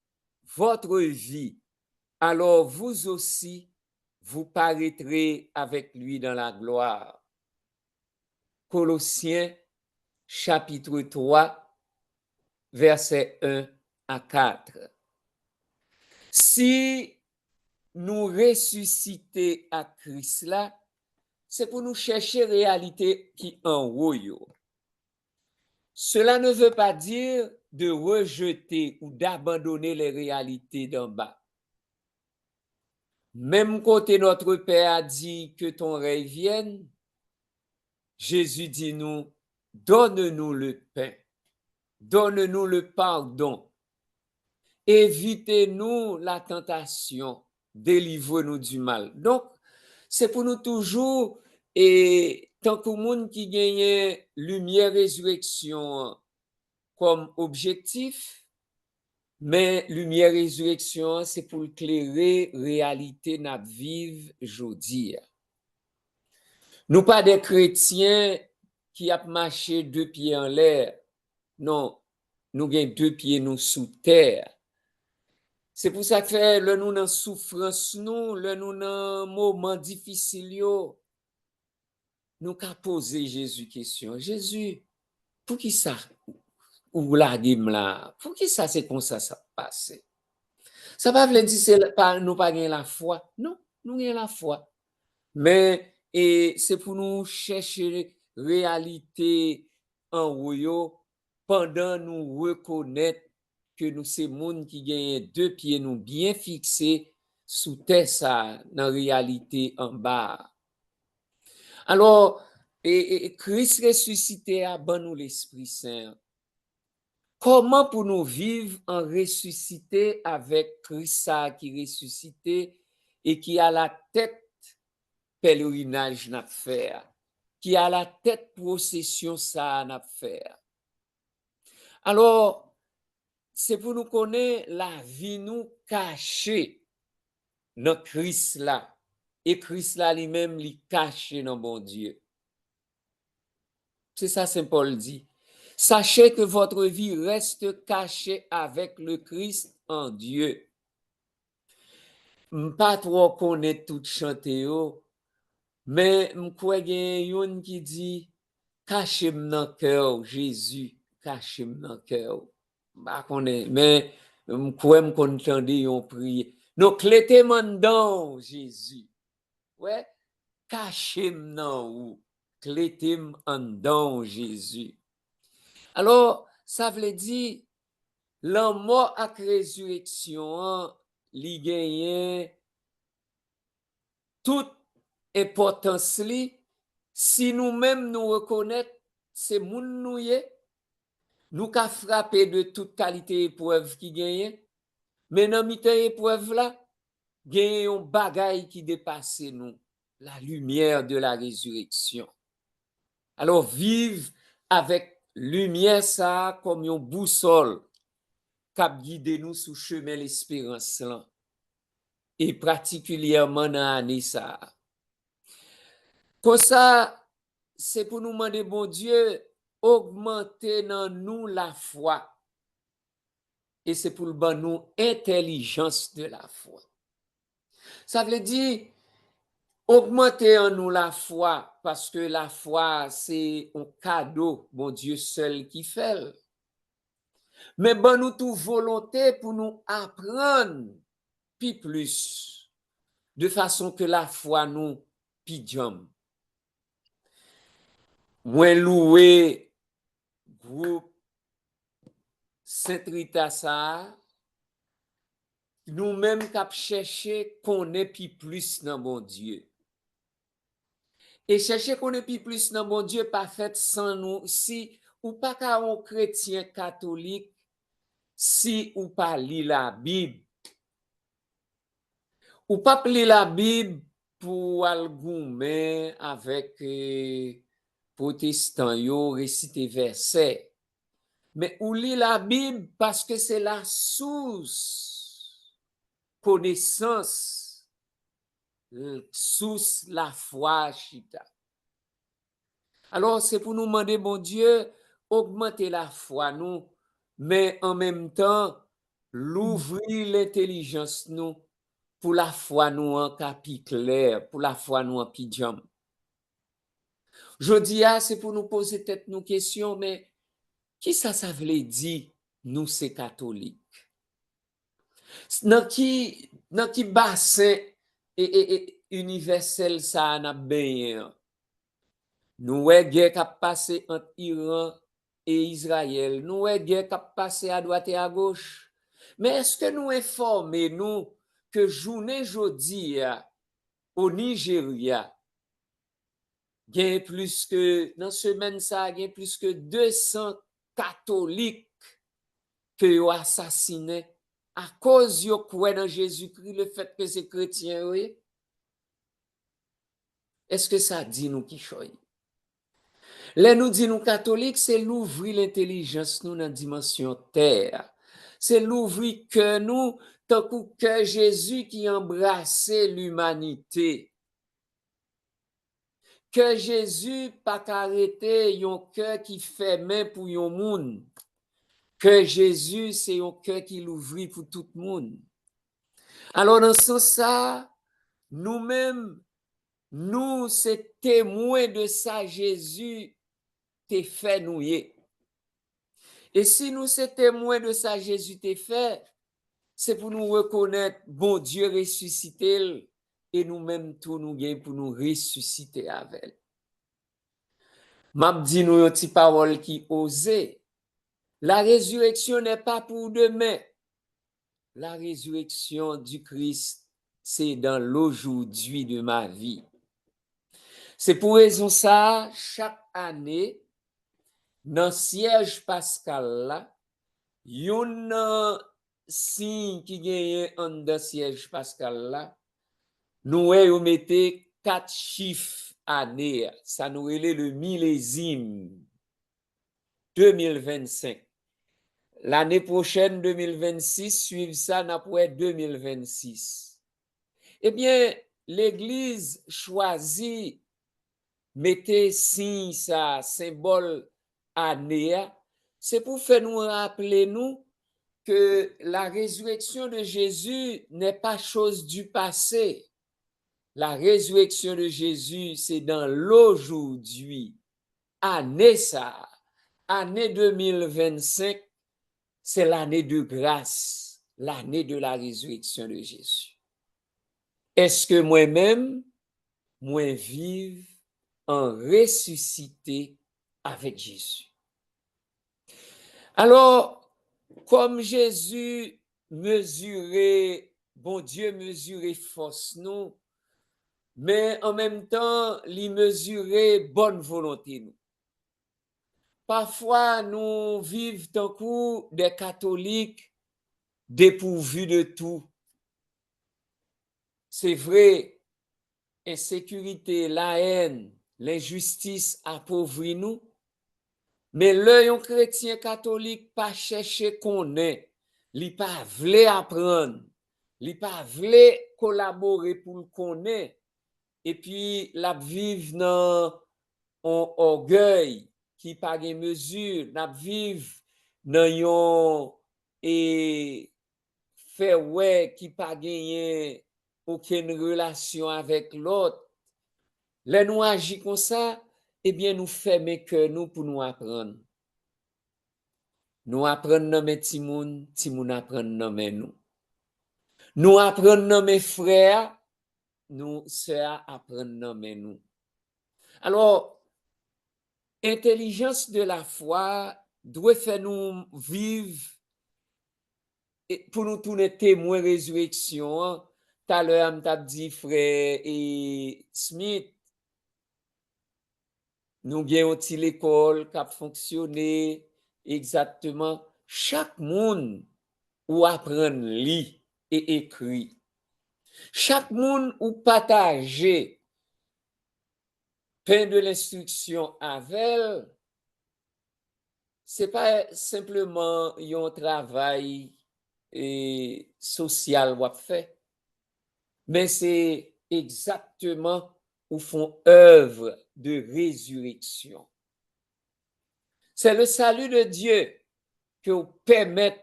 votre vie, alors vous aussi, vous paraîtrez avec lui dans la gloire. Colossiens chapitre 3, versets 1 à 4. Si nous ressusciter à Christ là, c'est pour nous chercher réalité qui en haut. Cela ne veut pas dire de rejeter ou d'abandonner les réalités d'en bas. Même côté notre Père a dit que ton règne vienne, Jésus dit nous, donne-nous le pain, donne-nous le pardon, évitez-nous la tentation, délivre-nous du mal. Donc, c'est pour nous toujours, et tant que monde qui gagne lumière résurrection comme objectif, mais lumière résurrection, c'est pour éclairer réalité n'a vive aujourd'hui. Nous pas des chrétiens qui a marché 2 pieds en l'air. Non, nous gagnons 2 pieds nous sous terre. C'est pour ça que le nous dans souffrance le nous dans moment difficile nous qu'a posé Jésus question. Jésus, pour qui ça ou la game là, pour qui ça c'est comme ça passe? Ça pas veut dire c'est pas nous pas gagner la foi. Non, nous gagnons la foi. Mais et c'est pour nous chercher réalité en haut pendant nous reconnaître que nous c'est monde qui gagne 2 pieds nous bien fixés sous terre ça dans réalité en bas. Alors et Christ ressuscité a ban nous l'Esprit Saint. Comment pour nous vivre en ressuscité avec Christ qui ressuscité et qui a la tête pèlerinage n'a faire, qui a la tête procession ça n'a faire. Alors c'est pour nous connaître la vie nous cachée dans Christ là et Christ là lui-même lui caché dans bon Dieu. C'est ça Saint Paul dit. Sachez que votre vie reste cachée avec le Christ en Dieu. Pas trop connaître tout chanter mais m'kwe gen yon qui dit cachez-moi dans cœur Jésus, cachez-moi dans cœur. Pas connaît mais m'kwe m'entendre yon prier. Donc clétement dans Jésus. Ouais, cachez-moi dans ou clétement dans Jésus. Alors, ça veut dire, la mort à résurrection, li gagne toute importance li, si nous-mêmes nous reconnaissons, c'est moun nou ye, nous ka frapper de toute qualité épreuve qui gagne, mais dans mi-temps épreuve là, gagne un bagay qui dépasse nous, la lumière de la résurrection. Alors, vive avec lumière ça comme une boussole qui guide nous sur chemin l'espérance là et particulièrement dans l'année ça. Comme ça c'est pour nous demander bon Dieu augmenter dans nous la foi et c'est pour le nous intelligence de la foi. Ça veut dire Augmentez en nous la foi, parce que la foi, c'est un cadeau, bon Dieu seul qui fait. Mais bon, nous toute volonté pour nous apprendre puis plus, de façon que la foi nous pidjam. Moi loué groupe Saint-Rita ça, nous-mêmes cap chercher qu'on ait puis plus dans bon Dieu. Et chercher qu'on ait puis plus dans bon Dieu pas fait sans nous, si ou pas qu'à un chrétien catholique, si ou pas lit la Bible. Ou pas lire la Bible pour algumer avec protestants yo réciter verset. Mais ou lit la Bible parce que c'est la source connaissance, source la foi chita. Alors c'est pour nous demander bon Dieu augmenter la foi nous, mais en même temps l'ouvrir l'intelligence nous pour la foi nous en capi clair, pour la foi nous en pidjam. Je dis c'est pour nous poser tête nous question, mais qui ça veut dire nous c'est catholiques? Dans qui bassin et universel ça n'a bien? Nous est guerre qui a passé entre Iran et Israël. Nous est guerre qui a passé à droite et à gauche. Mais est-ce que nous informons nous que journée jeudi au Nigeria, gagne plus que dans semaine ça gagne plus que 200 catholiques que ont assassiné à cause yo croit dans Jésus-Christ, le fait que c'est chrétien, oui? Est-ce que ça dit nous qui choy? Là nous dit nous catholiques, c'est l'ouvrir l'intelligence nous dans dimension terre. C'est l'ouvrir que nous tant que Jésus qui embrassait l'humanité. Que Jésus pas arrêté yon cœur qui fermé pour yon monde. Que Jésus c'est yon cœur qui l'ouvrit pour tout le monde. Alors dans ce sens nous-mêmes nous c'est témoins de ça Jésus t'est fait nous y. Et si nous c'est témoins de ça Jésus t'est fait, c'est pour nous reconnaître bon Dieu ressuscité et nous-mêmes tout nous gain pour nous ressusciter avec. M'a dit nous une petite parole qui osait. La résurrection n'est pas pour demain. La résurrection du Christ, c'est dans l'aujourd'hui de ma vie. C'est pour raison ça, chaque année, dans siège pascal là, yon signe qui gagne en dans siège pascal là, nous y mettez 4 chiffres année, ça nous relève le millésime 2025. L'année prochaine 2026 suivre ça n'a pour être 2026. Eh bien, l'église choisit mettez signe ça symbole année, c'est pour faire nous rappeler nous que la résurrection de Jésus n'est pas chose du passé. La résurrection de Jésus, c'est dans l'aujourd'hui. Année ça, année 2025, c'est l'année de grâce, l'année de la résurrection de Jésus. Est-ce que moi-même, moi vive en ressuscité avec Jésus? Alors, comme Jésus mesurait, bon Dieu mesurait force nous, mais en même temps, il mesurait bonne volonté nous. Parfois, nous vivons tant que des catholiques dépourvus de tout. C'est vrai, insécurité, la haine, l'injustice appauvrit nous, mais l'œil chrétien catholique pas chercher qu'on est, li pas vle apprendre, li pas vle collaborer pour le connaître, et puis la vivre dans un orgueil qui pas de mesure, la vivre dans yon et faire ouais qui pas gagné aucune relation avec l'autre, Là, nous agissons comme ça, eh bien, nous fermons que nous pour nous apprendre. Nous apprenons à nommer Timoun, Timoun apprend à nommer nous. Nous apprenons à nommer frères, nous, sœurs, apprennent à nommer nous. Alors, intelligence de la foi doit faire nous vivre pour nous tourner témoin résurrection. Tout à l'heure, je t'ai dit, frère et Smith, nous avons une l'école qui a fonctionné exactement. Chaque monde ou apprend lire et écrit. Chaque monde ou partager pain de l'instruction avec elle, c'est pas simplement un travail social ou fait, mais c'est exactement où font œuvre de résurrection. C'est le salut de Dieu que vous permettez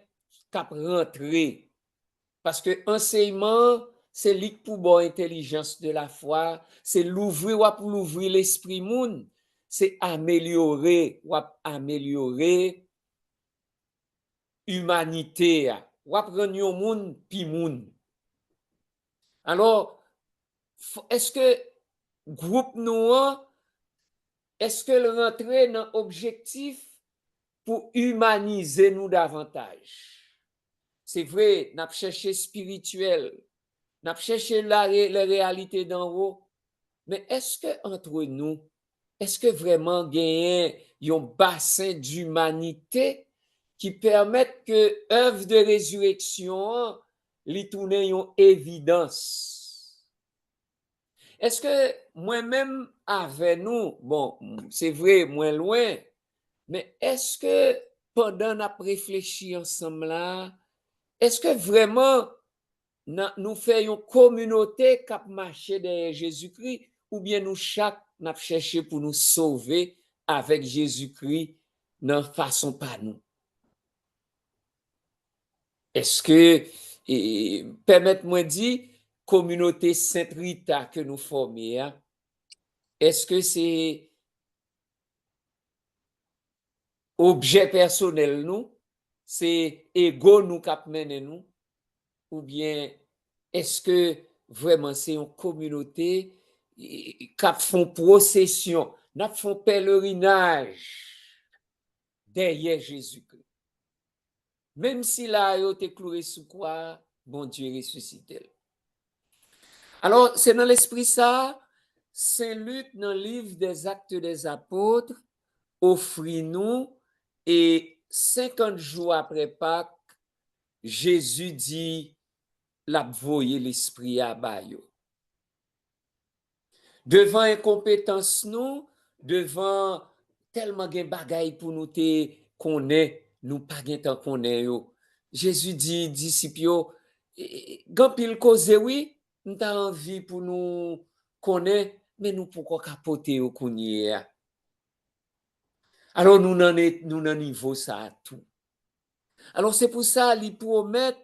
qu'à rentrer. Parce que enseignement, c'est l'IC pour bonne intelligence de la foi, c'est l'ouvrir ou pour l'ouvrir l'esprit moun, c'est améliorer ou améliorer humanité ou apprendre un monde pi moun. Alors, est-ce que groupe nous, est-ce que le rentrer dans objectif pour humaniser nous davantage? C'est vrai, n'a cherché spirituel, n'a cherché la réalité d'en haut, mais est-ce que entre nous, est-ce que vraiment gagner un bassin d'humanité qui permettent que œuvre de résurrection li tourne une évidence? Est-ce que moi-même avec nous, bon, c'est vrai, moins loin, mais est-ce que pendant qu'on réfléchi ensemble là, est-ce que vraiment nous faisons une communauté qui a marché derrière Jésus-Christ ou bien nous chaque n'a cherché pour nous sauver avec Jésus-Christ dans façon pas nous? Est-ce que, permettez-moi de dire, communauté Sainte-Rita que nous formons, est-ce que c'est objet personnel nous? C'est ego nous qui mène nous? Ou bien est-ce que vraiment c'est une communauté qui font procession, qui font pèlerinage derrière Jésus-Christ? Même si là, il a été cloué sous quoi, bon Dieu ressuscité. Alors, c'est dans l'esprit ça, Saint-Luc, dans le livre des Actes des Apôtres, offre-nous, et 50 jours après Pâques, Jésus dit, l'a voyé l'esprit à bayo. Devant incompétence nous, devant tellement de bagaille pour nous te connaître, nous pas gen temps connaître yo. Jésus dit disciples, grand pile cause oui, nous ta envie pour nous connaître, mais nous pourquoi capoter au kounye. Alors nous nan niveau ça tout. Alors c'est pour ça li promettent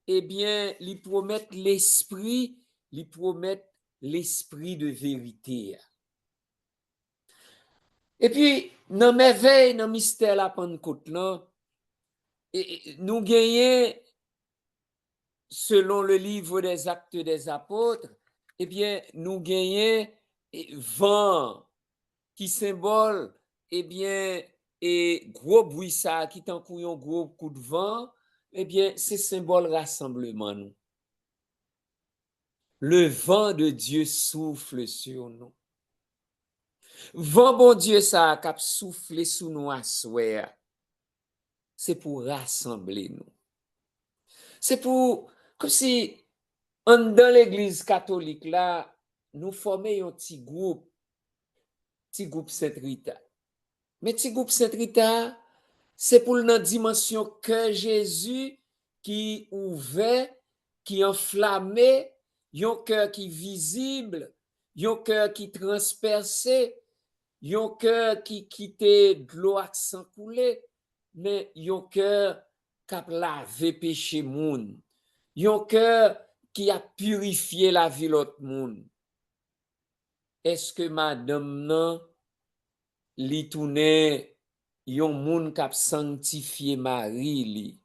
li promettent l'esprit, li promettent l'esprit de vérité. Et puis dans merveille, dans mystère la Pentecôte là, nous gagnons selon le livre des Actes des Apôtres, eh bien nous gagnons vent qui symbole et gros bruit ça qui t'en un gros coup de vent, eh bien c'est symbole rassemblement nous. Le vent de Dieu souffle sur nous. Vent bon Dieu ça qui a soufflé sous nous à soir. C'est pour rassembler nous. C'est pour comme si dans l'église catholique là, nous formons un petit groupe Sainte-Rita. Mais petit groupe Sainte-Rita, c'est pour la dimension que Jésus qui ouvert, qui enflammé, un cœur qui visible, un cœur qui transpercé, un cœur qui quittait de l'eau sans couler, mais un cœur qui a lavé péché moun, un cœur qui a purifié la vie l'autre monde. est-ce que madame nan li tourne yon moun k'ap sanctifié Marie li?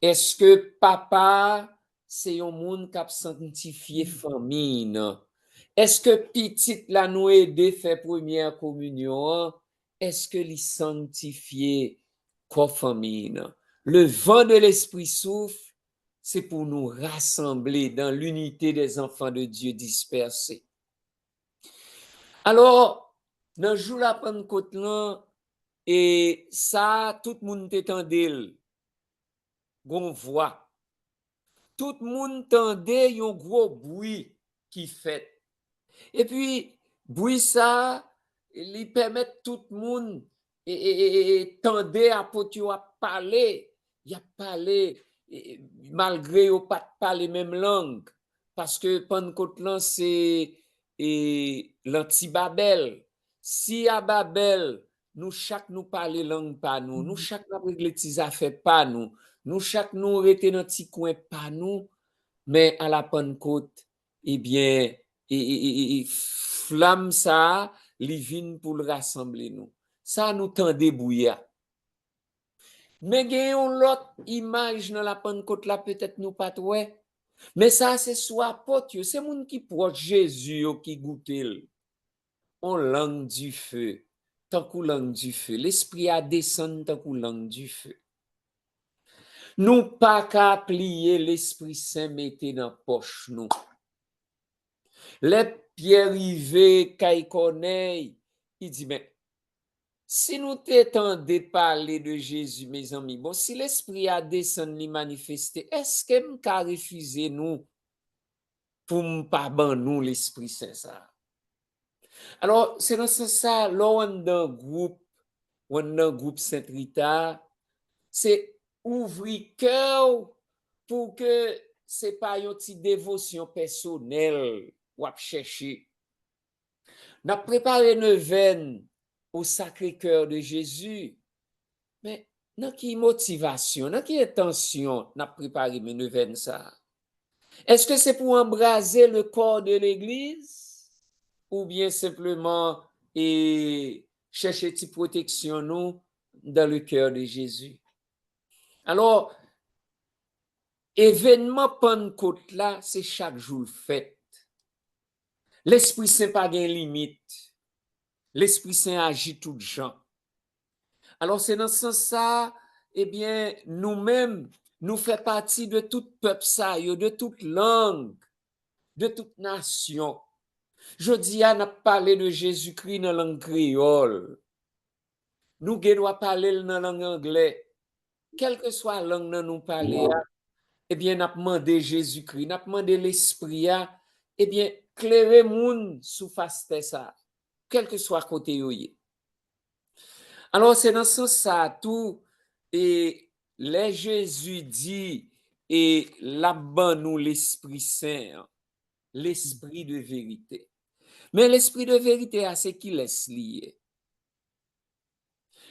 Est-ce que papa c'est yon moun k'ap sanctifié famille nan? Est-ce que petit la nou aide fait première communion? Est-ce que li sanctifié quoi famille nan? Le vent de l'esprit souffle, c'est pour nous rassembler dans l'unité des enfants de Dieu dispersés. Alors, dans le jour la Pentecôte là, et ça, tout le monde t'entendait, gon voix. Tout le monde tendait un gros bruit qui fait. Et puis, bruit ça, il permet tout le monde et tendait à parler. Il a parlé malgré yo pas parler même langue parce que Pentecôte là c'est l'anti-Babel. Si à Babel nous chaque nous parler langue pas nous, nous chaque nous régler tes affaires pas nous chaque nous rester dans petit coin pas nous, mais à la Pentecôte eh bien flamme ça li vinn pour le rassembler nous. Ça nous tendait bouillir. Mais gagnons l'autre image dans la Pentecôte là peut-être nous pas trop. Mais ça c'est soit apôtre, c'est moun qui proche Jésus qui goûte en langue du feu, tant que langue du feu, l'esprit a descendu tant que langue du feu. Nous pas qu'à plier l'Esprit Saint mettez dans poche nous. Les Pierre Rivé kay Corneille, il dit mais si nous t'étendons parler de Jésus, mes amis, bon, si l'Esprit a descendu li manifester, est-ce que m'ka refuser nous pour m'pas ban nous l'Esprit Saint ça? Alors, c'est dans ce sens, là, on dans groupe Saint-Rita, c'est ouvrir cœur pour que c'est pas une petite dévotion personnelle ou à chercher. N'a préparé une neuvaine au Sacré-Cœur de Jésus. Mais dans quelle motivation, dans quelle intention n'a préparé mes neuvaines ça? Est-ce que c'est pour embraser le corps de l'Église ou bien simplement chercher une protection nous dans le cœur de Jésus? Alors, événement Pentecôte là, c'est chaque jour fête. L'Esprit Saint pas de limite. L'Esprit Saint agit tout gens. Alors, c'est dans ce sens-là, eh bien, nous-mêmes, nous faisons partie de tout peuple, de toute langue, de toute nation. Je dis, on a parlé de Jésus-Christ dans la langue créole. Nous devons parler dans la langue anglaise. Quelle que soit la langue que nous parlons, eh bien, nous avons demandé Jésus-Christ, nous avons demandé l'Esprit, eh bien, clairer moun sous face de ça, quel que soit côté yoye. Alors, c'est dans ce sens tout, et les Jésus dit, et là-bas nous l'Esprit Saint, l'Esprit de vérité. Mais l'Esprit de vérité, c'est qui laisse lier.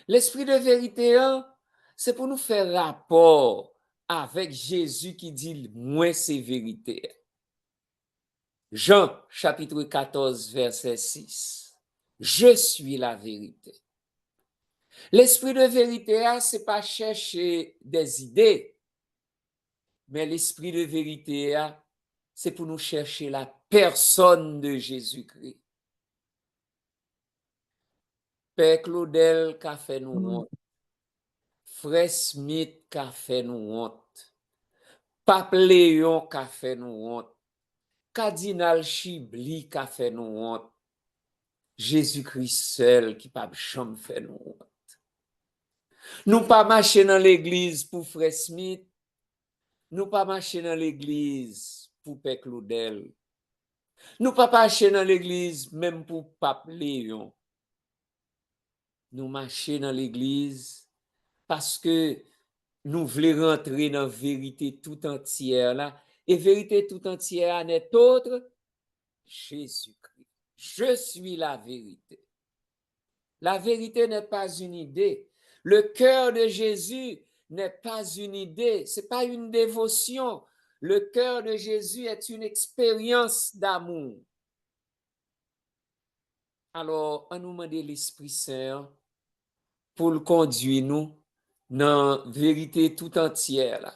L'Esprit de vérité, c'est pour nous faire rapport avec Jésus qui dit, moi c'est vérité. Jean, chapitre 14, verset 6. Je suis la vérité. L'esprit de vérité, c'est pas chercher des idées, mais l'esprit de vérité, c'est pour nous chercher la personne de Jésus-Christ. Père Claudel qu'a fait nous honte. Frère Smith qu'a fait nous honte. Pape Léon qu'a fait nous honte. Cardinal Chibli qu'a fait nous honte. Jésus-Christ seul qui pas jamais fait nous honte. Nous pas marcher dans l'église pour Frère Smith. Nous pas marcher dans l'église pour Père Claudel. Nous pas marcher dans l'église même pour Pape Léon. Nous marcher dans l'église parce que nous voulons rentrer dans la vérité tout entière là. Et vérité tout entière n'est autre Jésus-Christ. Je suis la vérité. La vérité n'est pas une idée. Le cœur de Jésus n'est pas une idée, ce n'est pas une dévotion. Le cœur de Jésus est une expérience d'amour. Alors, on nous demande l'Esprit Saint pour le conduire nous dans la vérité tout entière. Là.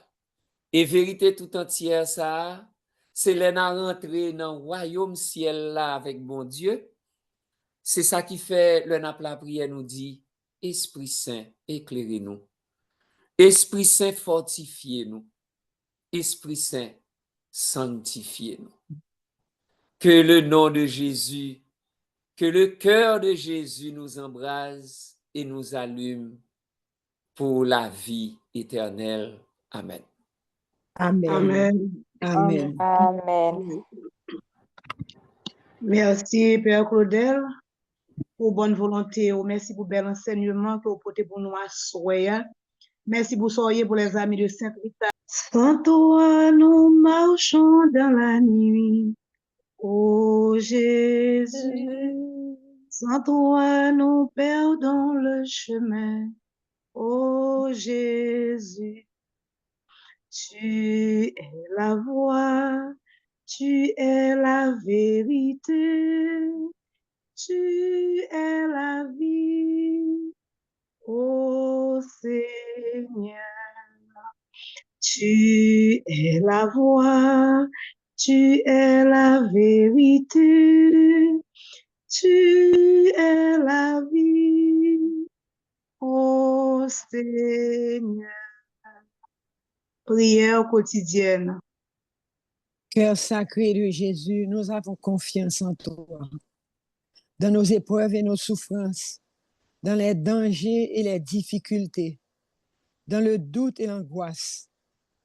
Et vérité tout entière, ça, c'est là rentrer dans le royaume ciel là avec bon Dieu. C'est ça qui fait le nap la prière nous dit, Esprit Saint, éclairez-nous. Esprit Saint, fortifiez-nous. Esprit Saint, sanctifiez-nous. Que le nom de Jésus, que le cœur de Jésus nous embrase et nous allume pour la vie éternelle. Amen. Amen. Amen. Amen. Amen. Merci, Père Claudel, pour bonne volonté. Merci pour bel enseignement que vous portez pour nous à soir. Merci pour soyez pour les amis de Saint-Rita. Sans toi, nous marchons dans la nuit. Ô Jésus, sans toi, nous perdons le chemin. Ô Jésus, tu es la voie, tu es la vérité, tu es la vie. Ô Seigneur, tu es la voie, tu es la vérité, tu es la vie. Ô Seigneur. Prière quotidienne. Cœur sacré de Jésus, nous avons confiance en toi. Dans nos épreuves et nos souffrances, dans les dangers et les difficultés, dans le doute et l'angoisse,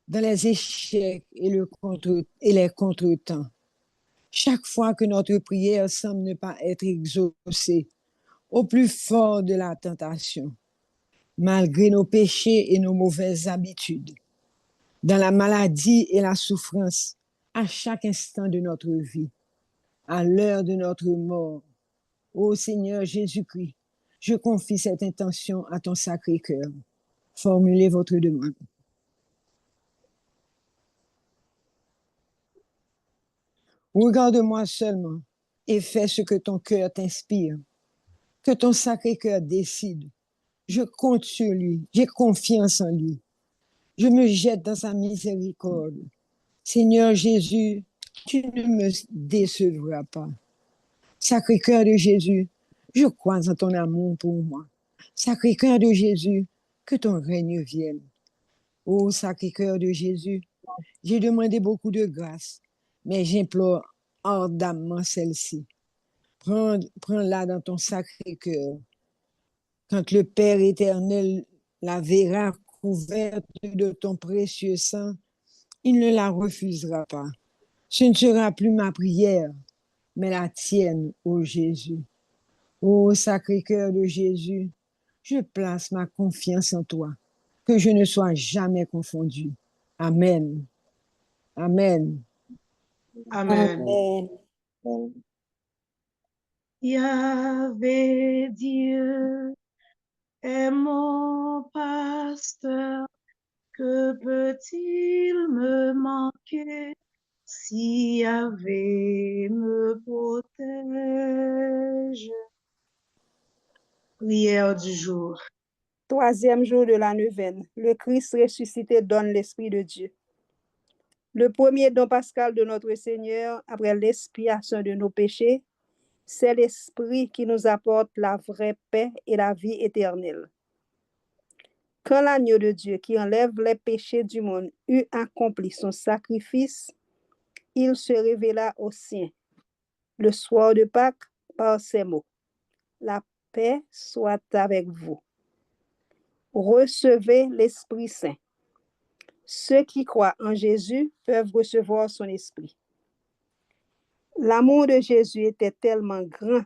dans les échecs et les contretemps. Chaque fois que notre prière semble ne pas être exaucée, au plus fort de la tentation, malgré nos péchés et nos mauvaises habitudes, dans la maladie et la souffrance, à chaque instant de notre vie, à l'heure de notre mort. Ô Seigneur Jésus-Christ, je confie cette intention à ton sacré cœur. Formulez votre demande. Regarde-moi seulement et fais ce que ton cœur t'inspire, que ton sacré cœur décide. Je compte sur lui, j'ai confiance en lui. Je me jette dans sa miséricorde. Seigneur Jésus, tu ne me décevras pas. Sacré cœur de Jésus, je crois en ton amour pour moi. Sacré cœur de Jésus, que ton règne vienne. Ô sacré cœur de Jésus, j'ai demandé beaucoup de grâce, mais j'implore ardemment celle-ci. Prends-la dans ton sacré cœur. Quand le Père éternel la verra couverte de ton précieux sang, il ne la refusera pas. Ce ne sera plus ma prière, mais la tienne, ô Jésus. Ô sacré cœur de Jésus, je place ma confiance en toi, que je ne sois jamais confondu. Amen. Amen. Amen. Yahvé Dieu est mon pasteur, que peut-il me manquer si Yahvé me protège? Prière du jour. Troisième jour de la neuvaine, le Christ ressuscité donne l'Esprit de Dieu. Le premier don pascal de notre Seigneur, après l'expiation de nos péchés, c'est l'Esprit qui nous apporte la vraie paix et la vie éternelle. Quand l'agneau de Dieu qui enlève les péchés du monde eut accompli son sacrifice, il se révéla aux siens, le soir de Pâques, par ces mots: la paix soit avec vous. Recevez l'Esprit Saint. Ceux qui croient en Jésus peuvent recevoir son Esprit. L'amour de Jésus était tellement grand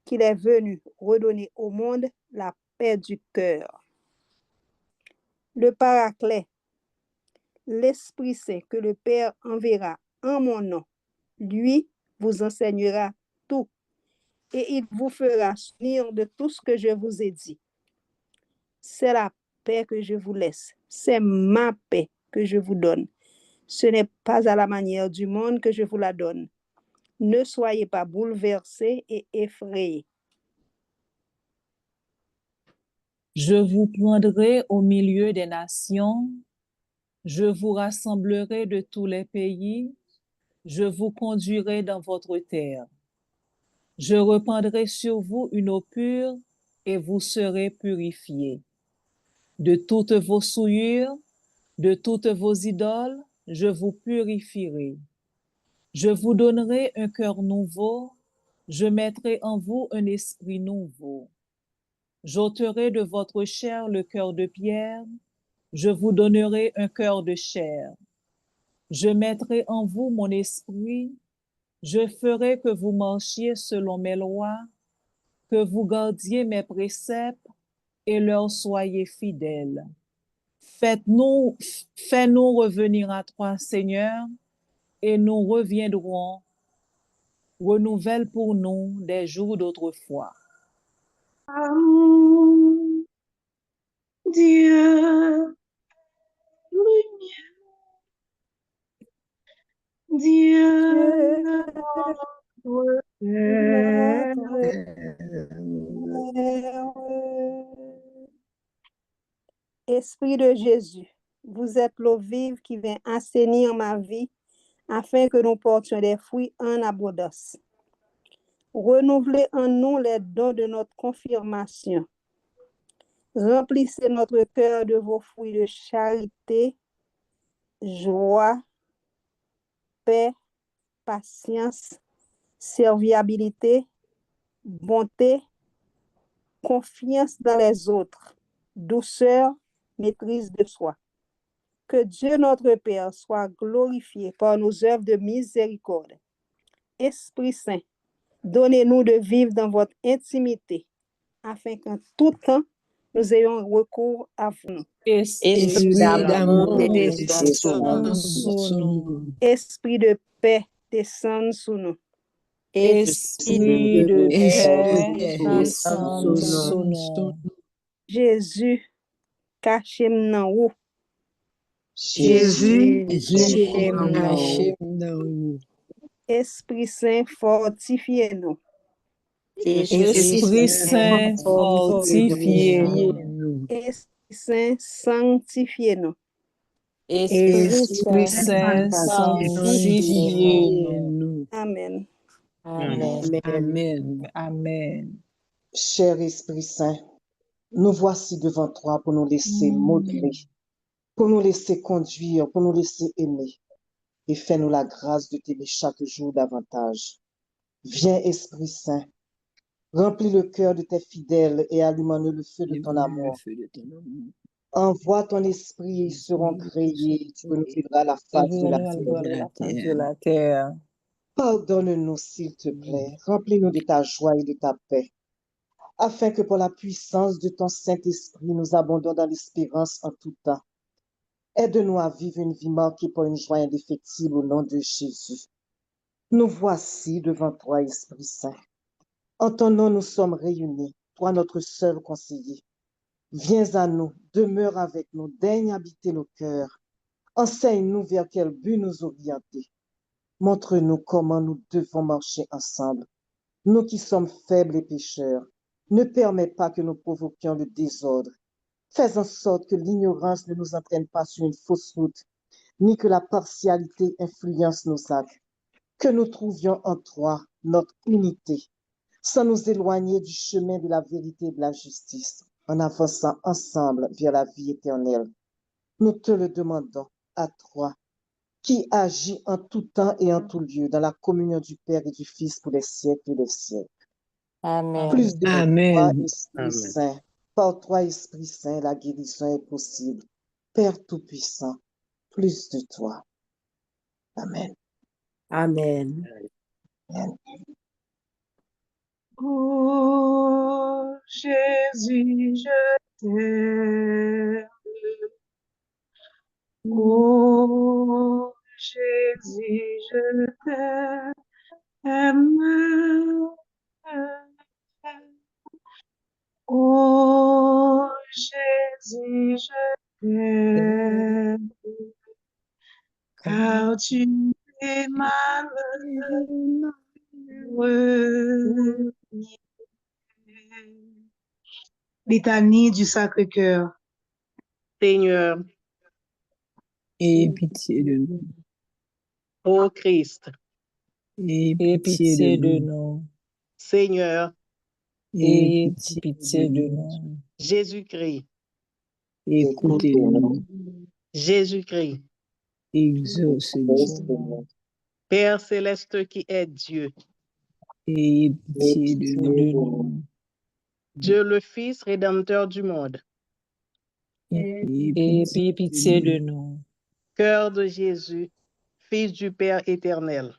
qu'il est venu redonner au monde la paix du cœur. Le Paraclet, l'Esprit Saint que le Père enverra en mon nom, lui vous enseignera tout et il vous fera souvenir de tout ce que je vous ai dit. C'est la paix que je vous laisse, c'est ma paix que je vous donne. Ce n'est pas à la manière du monde que je vous la donne. Ne soyez pas bouleversés et effrayés. Je vous prendrai au milieu des nations, je vous rassemblerai de tous les pays, je vous conduirai dans votre terre. Je répandrai sur vous une eau pure et vous serez purifiés. De toutes vos souillures, de toutes vos idoles, je vous purifierai. Je vous donnerai un cœur nouveau, je mettrai en vous un esprit nouveau. J'ôterai de votre chair le cœur de pierre, je vous donnerai un cœur de chair. Je mettrai en vous mon esprit, je ferai que vous marchiez selon mes lois, que vous gardiez mes préceptes et leur soyez fidèles. Fais-nous revenir à toi, Seigneur, et nous reviendrons. Renouvelle pour nous des jours d'autrefois. Dieu, lumière, Dieu, notre Père. Esprit de Jésus, vous êtes l'eau vive qui vient assainir ma vie afin que nous portions des fruits en abondance. Renouvelez en nous les dons de notre confirmation. Remplissez notre cœur de vos fruits de charité, joie, paix, patience, serviabilité, bonté, confiance dans les autres, douceur, maîtrise de soi. Que Dieu notre Père soit glorifié par nos œuvres de miséricorde. Esprit Saint, donnez-nous de vivre dans votre intimité, afin qu'en tout temps, nous ayons recours à vous. Esprit d'amour, descende sur nous. descend sur nous. Esprit de paix, descende sur nous. Esprit de Esprit paix, de descende sur nous. Jésus, cachez-moi dans vous. Jésus, Jésus, cachez-moi dans vous. cachez-moi dans vous. Esprit Saint, fortifiez-nous. Esprit Saint, fortifiez-nous. Esprit Saint, sanctifiez-nous. Esprit Saint, sanctifiez-nous. Amen. Amen. Amen. Amen. Cher Esprit Saint, nous voici devant toi pour nous laisser modeler, pour nous laisser conduire, pour nous laisser aimer. Et fais-nous la grâce de t'aimer chaque jour davantage. Viens, Esprit Saint, remplis le cœur de tes fidèles et allume-nous le feu de ton amour. Envoie ton esprit et ils seront créés, tu renouvelleras la face de la terre. Pardonne-nous, s'il te plaît, remplis-nous de ta joie et de ta paix, afin que par la puissance de ton Saint-Esprit, nous abondons dans l'espérance en tout temps. Aide-nous à vivre une vie marquée par une joie indéfectible au nom de Jésus. Nous voici devant toi, Esprit Saint. En ton nom, nous sommes réunis, toi notre seul conseiller. Viens à nous, demeure avec nous, daigne habiter nos cœurs. Enseigne-nous vers quel but nous orienter. Montre-nous comment nous devons marcher ensemble. Nous qui sommes faibles et pécheurs, ne permets pas que nous provoquions le désordre. Fais en sorte que l'ignorance ne nous entraîne pas sur une fausse route, ni que la partialité influence nos actes. Que nous trouvions en toi notre unité, sans nous éloigner du chemin de la vérité et de la justice, en avançant ensemble vers la vie éternelle. Nous te le demandons à toi, qui agit en tout temps et en tout lieu, dans la communion du Père et du Fils pour les siècles et des siècles. Amen. Plus de toi, Amen. Esprit Saint. Par toi, Esprit Saint, la guérison est possible. Père Tout-Puissant, plus de toi. Amen. Amen. Amen. Oh, Jésus, je t'aime. Oh, Jésus, je t'aime. Oh, Jésus, je t'aime. Car tu es malheureux Litanie du Sacré-Cœur. Seigneur, Aie pitié de nous. ô Christ, Aie Aie pitié pitié de de nous. nous. Seigneur, Aie Aie pitié pitié de de nous. nous. Jésus-Christ, Écoutez-nous. Jésus-Christ, Exauce-nous. Père céleste qui est Dieu, Ayez pitié de Pitié nous. de nous. Dieu le Fils rédempteur du monde, Ayez Aie pitié pitié de de nous. nous. cœur de Jésus, Fils du Père éternel.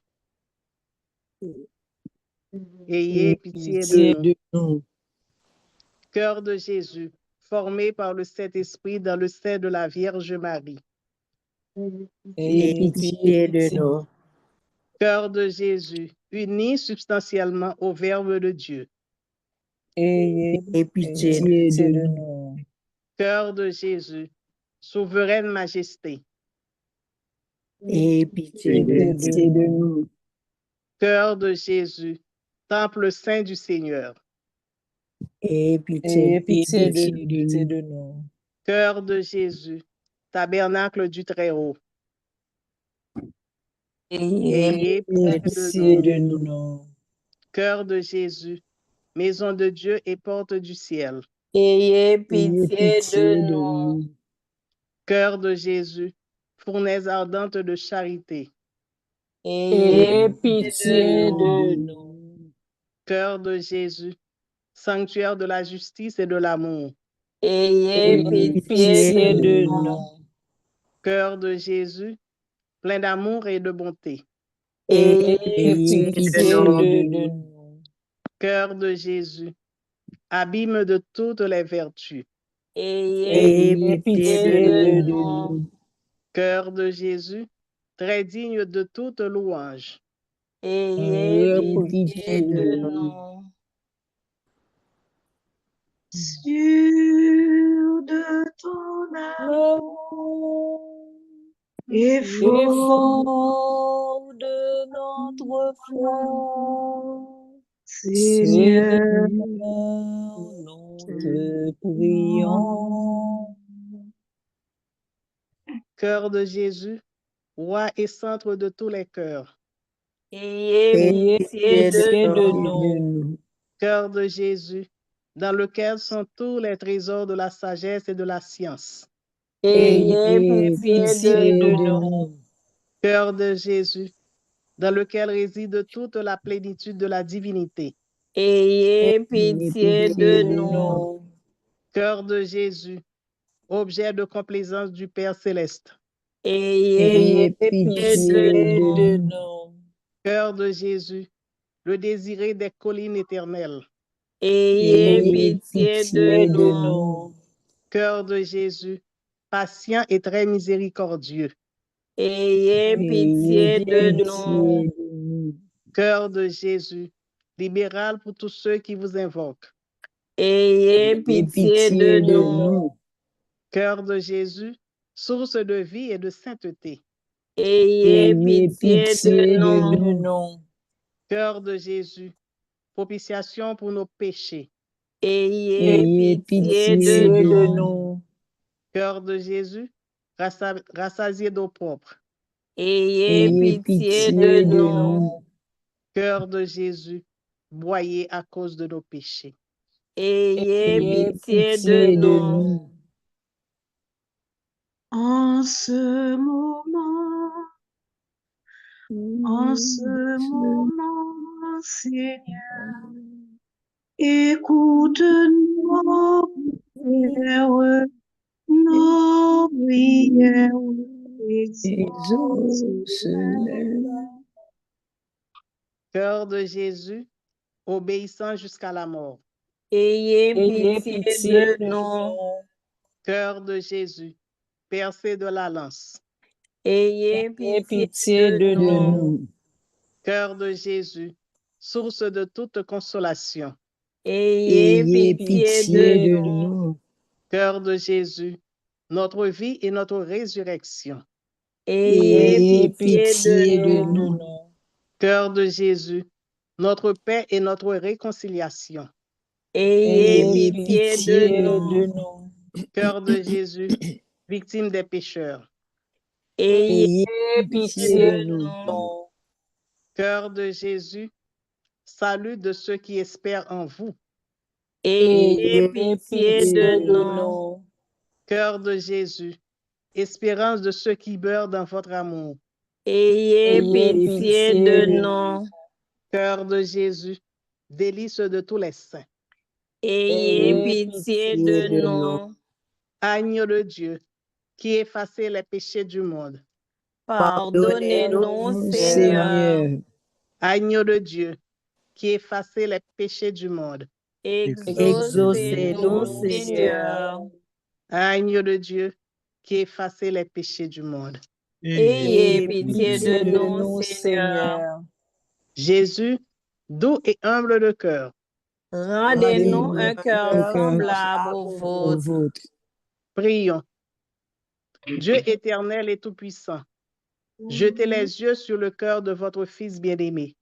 Ayez Ayez pitié de pitié nous. de nous. Cœur de Jésus, formé par le Saint-Esprit dans le sein de la Vierge Marie. Ayez Ayez pitié de pitié. nous. Cœur de Jésus, uni substantiellement au Verbe de Dieu. Ayez Pitié pitié de de nous. nous. Cœur de Jésus, souveraine majesté. Ayez pitié de nous. Cœur de Jésus, temple saint du Seigneur. Ayez Ayez pitié de nous. de nous. Cœur de Jésus, tabernacle du Très-Haut. Ayez pitié de pitié nous. de nous. Cœur de Jésus, maison de Dieu et porte du ciel. Ayez pitié de nous. nous. Cœur de Jésus, fournaise ardente de charité. Ayez pitié de nous. Cœur de Jésus, sanctuaire de la justice et de l'amour. Ayez pitié de nous. Cœur de Jésus, plein d'amour et de bonté. Ayez Pitié de nous. Cœur de Jésus, abîme de toutes les vertus. Ayez pitié de nous. Cœur de Jésus, très digne de toute louange. Ayez pitié de nous. Sûr de ton amour et fort de notre foi, Seigneur, nous te prions. Cœur de Jésus, roi et centre de tous les cœurs. Ayez pitié de nous. Cœur de Jésus, dans lequel sont tous les trésors de la sagesse et de la science. Ayez pitié de nous. Cœur de Jésus, dans lequel réside toute la plénitude de la divinité. Ayez pitié de nous. Cœur de Jésus, objet de complaisance du Père céleste. Ayez pitié de nous. Cœur de Jésus, le désiré des collines éternelles. Ayez pitié de nous. Cœur de Jésus, patient et très miséricordieux. Ayez pitié de nous. Cœur de Jésus, libéral pour tous ceux qui vous invoquent. Ayez pitié de nous. Cœur de Jésus, source de vie et de sainteté. Ayez pitié de nous. Cœur de Jésus, propitiation pour nos péchés. Ayez pitié de nous. Cœur de Jésus, rassasié d'eau propre. Ayez pitié de nous. Cœur de Jésus, broyé à cause de nos péchés. Ayez pitié de nous. En ce moment, Seigneur, écoute nos prières, exauce-les. Cœur de Jésus, obéissant jusqu'à la mort. Ayez pitié de nous. Cœur de Jésus, percé de la lance. Ayez pitié de nous. Cœur de Jésus, source de toute consolation. Ayez pitié de nous. Cœur de Jésus, notre vie et notre résurrection. Ayez pitié de nous. Cœur de Jésus, notre paix et notre réconciliation. Ayez pitié de nous. Cœur de Jésus, victime des pécheurs. Ayez pitié de nous. Cœur de Jésus, salut de ceux qui espèrent en vous. Ayez pitié de nous. Cœur de Jésus, espérance de ceux qui meurent dans votre amour. Ayez pitié de nous. Cœur de Jésus, délice de tous les saints. Ayez pitié de nous. Agneau de Dieu, qui effacez les péchés du monde. Pardonnez-nous, Seigneur. Agneau de Dieu, qui effacez les péchés du monde. Exaucez-nous, Seigneur. Agneau de Dieu, qui effacez les péchés du monde. Ayez pitié de nous, Seigneur. Jésus, doux et humble de cœur. Rendez-nous un cœur semblable au vôtre. Prions. Dieu éternel et tout-puissant, jetez les yeux sur le cœur de votre Fils bien-aimé.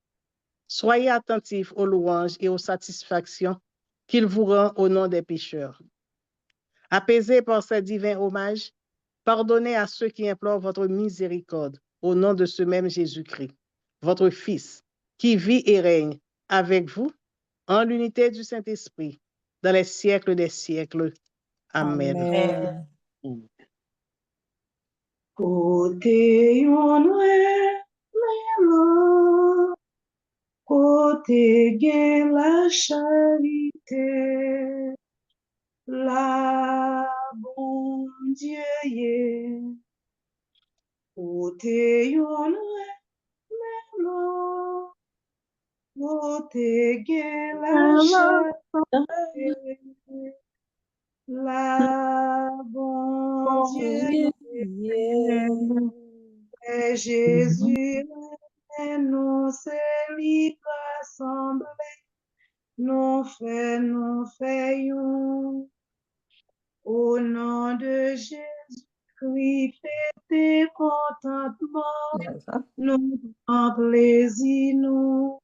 Soyez attentifs aux louanges et aux satisfactions qu'il vous rend au nom des pécheurs. Apaisés par ce divin hommage, pardonnez à ceux qui implorent votre miséricorde au nom de ce même Jésus-Christ, votre Fils, qui vit et règne avec vous en l'unité du Saint-Esprit, dans les siècles des siècles. Amen. Amen. Côté côté gain la charité, la bon Dieu yé. Côté côté gain la charité, la bon Dieu yé. Et Jésus, nous c'est lui rassemblés, nous faisons au nom de Jésus-Christ, fêtez contentement, nous en plaisir, nous,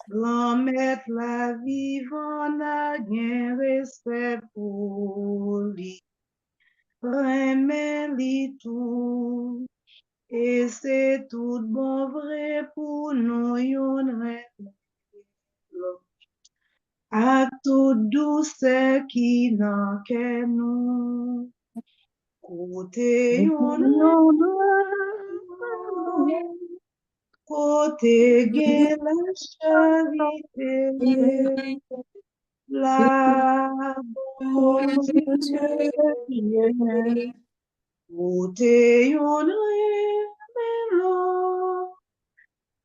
grand-mère la vivant, a bien respect pour lui, remets-lui tout. Et c'est tout bon vrai pour nous, à tout douceur qui n'en qu'est nous. Côté côté gain la charité, la bonne Dieu, côté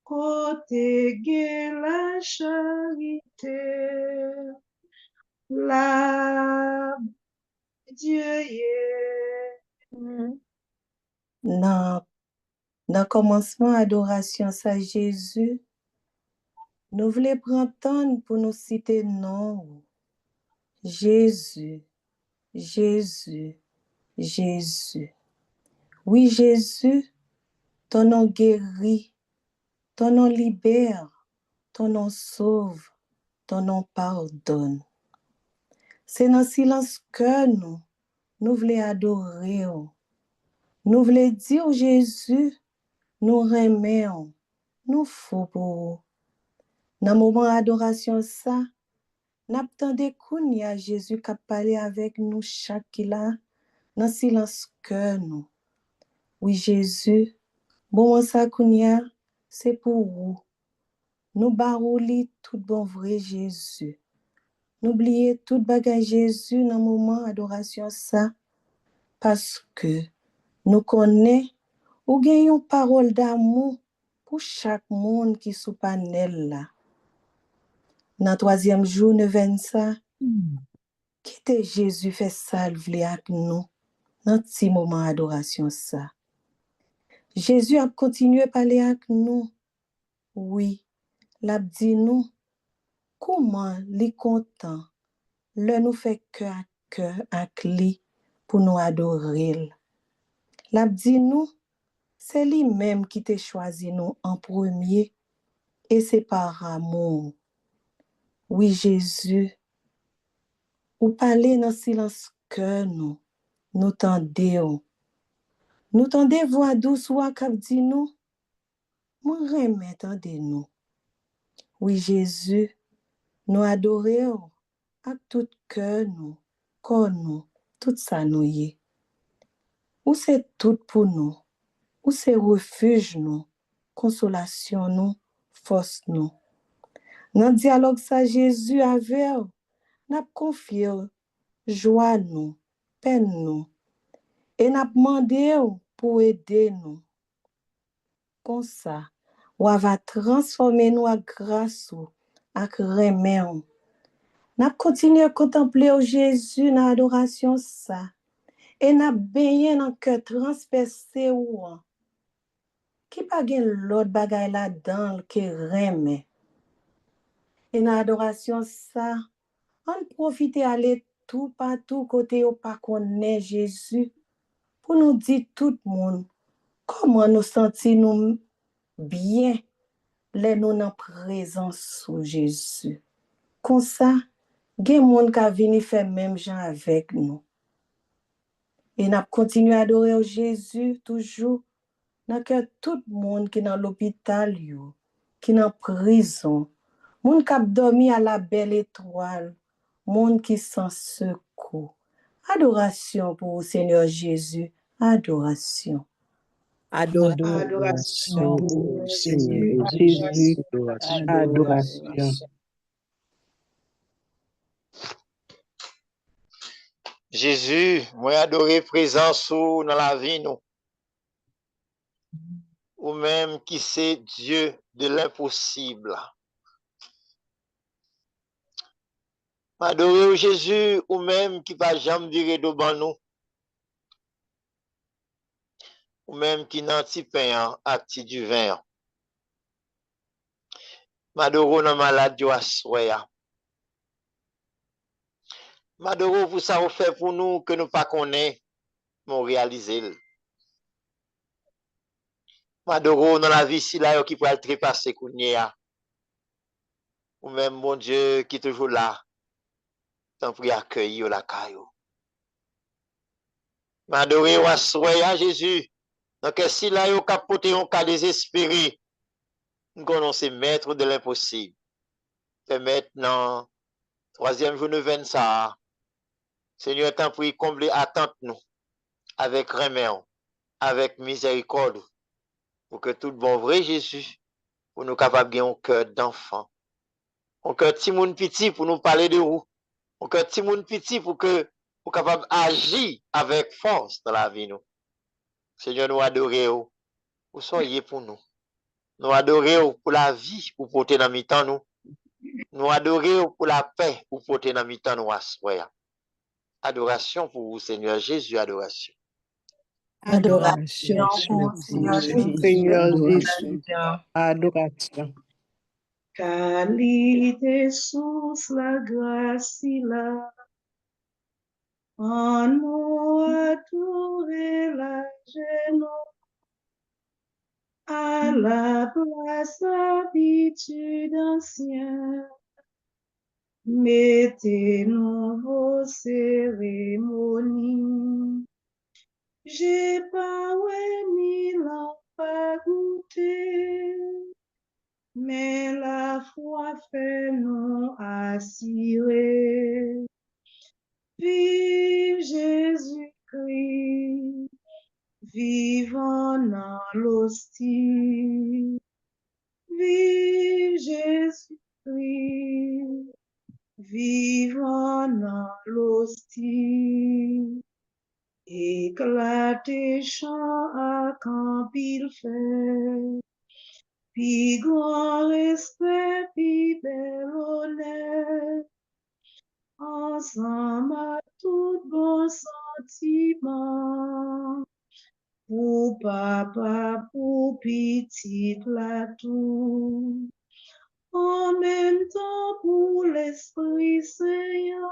côté gain la charité, la Dieu Dans le commencement adoration à Jésus, nous voulons prendre temps pour nous citer non. Jésus, Jésus, Jésus. Oui, Jésus, ton nom guérit, ton nom libère, ton nom sauve, ton nom pardonne. C'est dans le silence que nous voulons adorer. Nous voulons dire Jésus, nous remercions, nous faut pour. Dans le moment d'adoration, ça, nous attendons à Jésus qui a parlé avec nous chaque là, dans le silence que nous. Oui, Jésus, bon, ça, c'est pour vous. Nous barouli tout bon vrai Jésus. N'oubliez tout bagage Jésus dans le moment d'adoration ça, parce que nous connaissons ou gagnons parole d'amour pour chaque monde qui sous panel là. Dans le 3e jour, nous venons ça. Quittez Jésus fait salver avec nous dans ce moment d'adoration ça. Jésus a continué à parler avec nous. Oui, l'a dit nous comment li content, le nous fait cœur à cœur avec lui pour nous adorer. L'a dit nous, c'est lui-même qui t'a choisi nous en premier et c'est par amour. Oui, Jésus, ou parler dans le silence que nous tendons. Nous tendons voix douce ou à cap dit nous, moi remets tendez-nous. Oui, Jésus, nous adorons avec tout cœur nous, corps nous, tout ça nous y est. Ou c'est tout pour nous, ou c'est refuge nous, consolation nous, force nous. Dans le dialogue ça Jésus avec, n'a confié joie nous, peine nous, et n'a demandé pour aider nous. Comme ça, ou va transformer nous à grâce ou à remède. N'a continué à contempler Jésus dans l'adoration ça. Et n'a baigné dans cœur transpercé ou qui pas gen l'autre bagay là-dedans qui remet. Et dans l'adoration ça, on profite aller tout partout côté ou pas connaît Jésus pour nous dire tout le monde comment nous sentir nous bien les nous en présence de Jésus. Comme ça, gen moun ka vini faire même gens avec nous. Et n'a continué à adorer Jésus toujours dans que tout le monde qui dans l'hôpital yo, qui dans prison, monde qui a dormi à la belle étoile, monde qui sans secours. Adoration pour le Seigneur Jésus, adoration. Adoration au Seigneur Jésus. Adoration. Jésus, moi adoré présence ou dans la vie nous. Ou même qui c'est Dieu de l'impossible. M'adorer Jésus ou même qui va jamais virer devant nous. Ou même qui n'en ti pain à ti du vin. M'adorer dans malade yo assoya. M'adorer pour ça vous fait pour nous que nous pas connaît, mais réaliser. M'adorer dans la vie si là qui peut être trépasser kounya. Ou même mon Dieu qui est toujours là. Tant pris accueillir la caillou. M'adorer ou assoya Jésus. Donc si là yo capoté un cas désespéré. Nous connaissons maître de l'impossible. Et maintenant, troisième jour de 20 ça. Seigneur, t'en prie, combler attente nous. Avec remède, avec miséricorde. Pour que tout bon vrai Jésus, pour nous capables de un cœur d'enfant. Un cœur petit monde petit pour nous parler de vous. Un cœur petit monde petit pour que nous capables d'agir avec force dans la vie nous. Seigneur, nous adorons. Vous soyez pour nous. Nous adorons pour la vie pour porter dans mi-temps nous. Nous adorons pour la paix pour porter dans mi-temps nous assoya. Adoration pour vous, Seigneur Jésus, adoration. Adoration Adoration Seigneur Jésus. Seigneur Jésus. Adoration. Qualité sous la grâce là, en nous adorer la genou, à la place habitude ancienne, mettez-nous vos cérémonies. J'ai pas ni l'en pas goûté, mais la foi fait nous assurer. Vive Jésus-Christ, vivant dans l'hostie. Vive Jésus-Christ, vivant dans l'hostie. Éclatez chant à quand il fait. Puis grand respect, puis bel honneur, ensemble à tout bon sentiment, pour papa, pour petit la tout, en même temps pour l'Esprit Saint,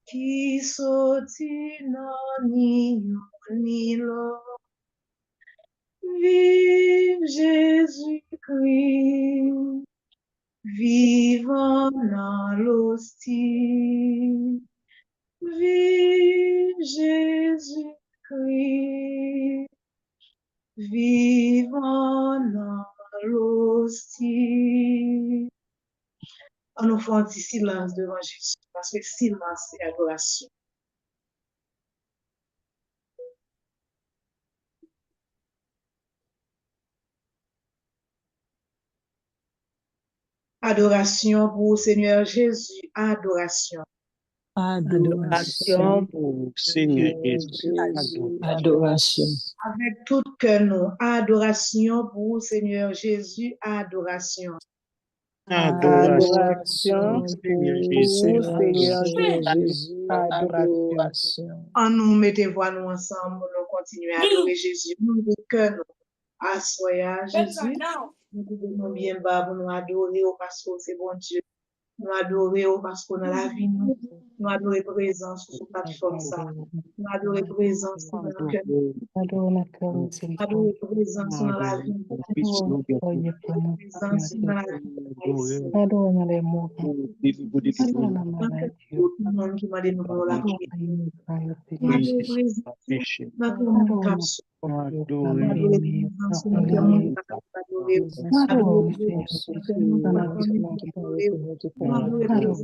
qui sortit non ni l'autre. Vive Jésus-Christ, Jésus-Christ, vivant dans l'hostie. Vive Jésus-Christ, vivant dans l'hostie. On nous fait un petit silence devant Jésus, parce que silence, c'est adoration. Adoration pour le Seigneur Jésus, adoration. Adoration Au Seigneur Jésus. Adoration. Avec tout cœur, nous, adoration pour le Seigneur Jésus, adoration. Adoration Seigneur pour Jésus. Seigneur Jésus. Adoration. En nous, mettez voix nous ensemble, nous continuons à adorer Jésus. Nous, de cœur, nous, assoyons Jésus. Nous devons bien bas pour nous adorer parce que c'est bon Dieu. Nous adorer parce qu'on a la vie, nous adorer présence sur cette plateforme, ça. Nous adorer présence dans le cœur. Adorer présence dans la vie. Présence dans la vie. Tout le monde qui m'a demandé la prière. Nous adorer présence dans tout le monde capsule. Nous adorer présence dans tout le monde adorer. Adorer présence dans tout le monde adorer. Nous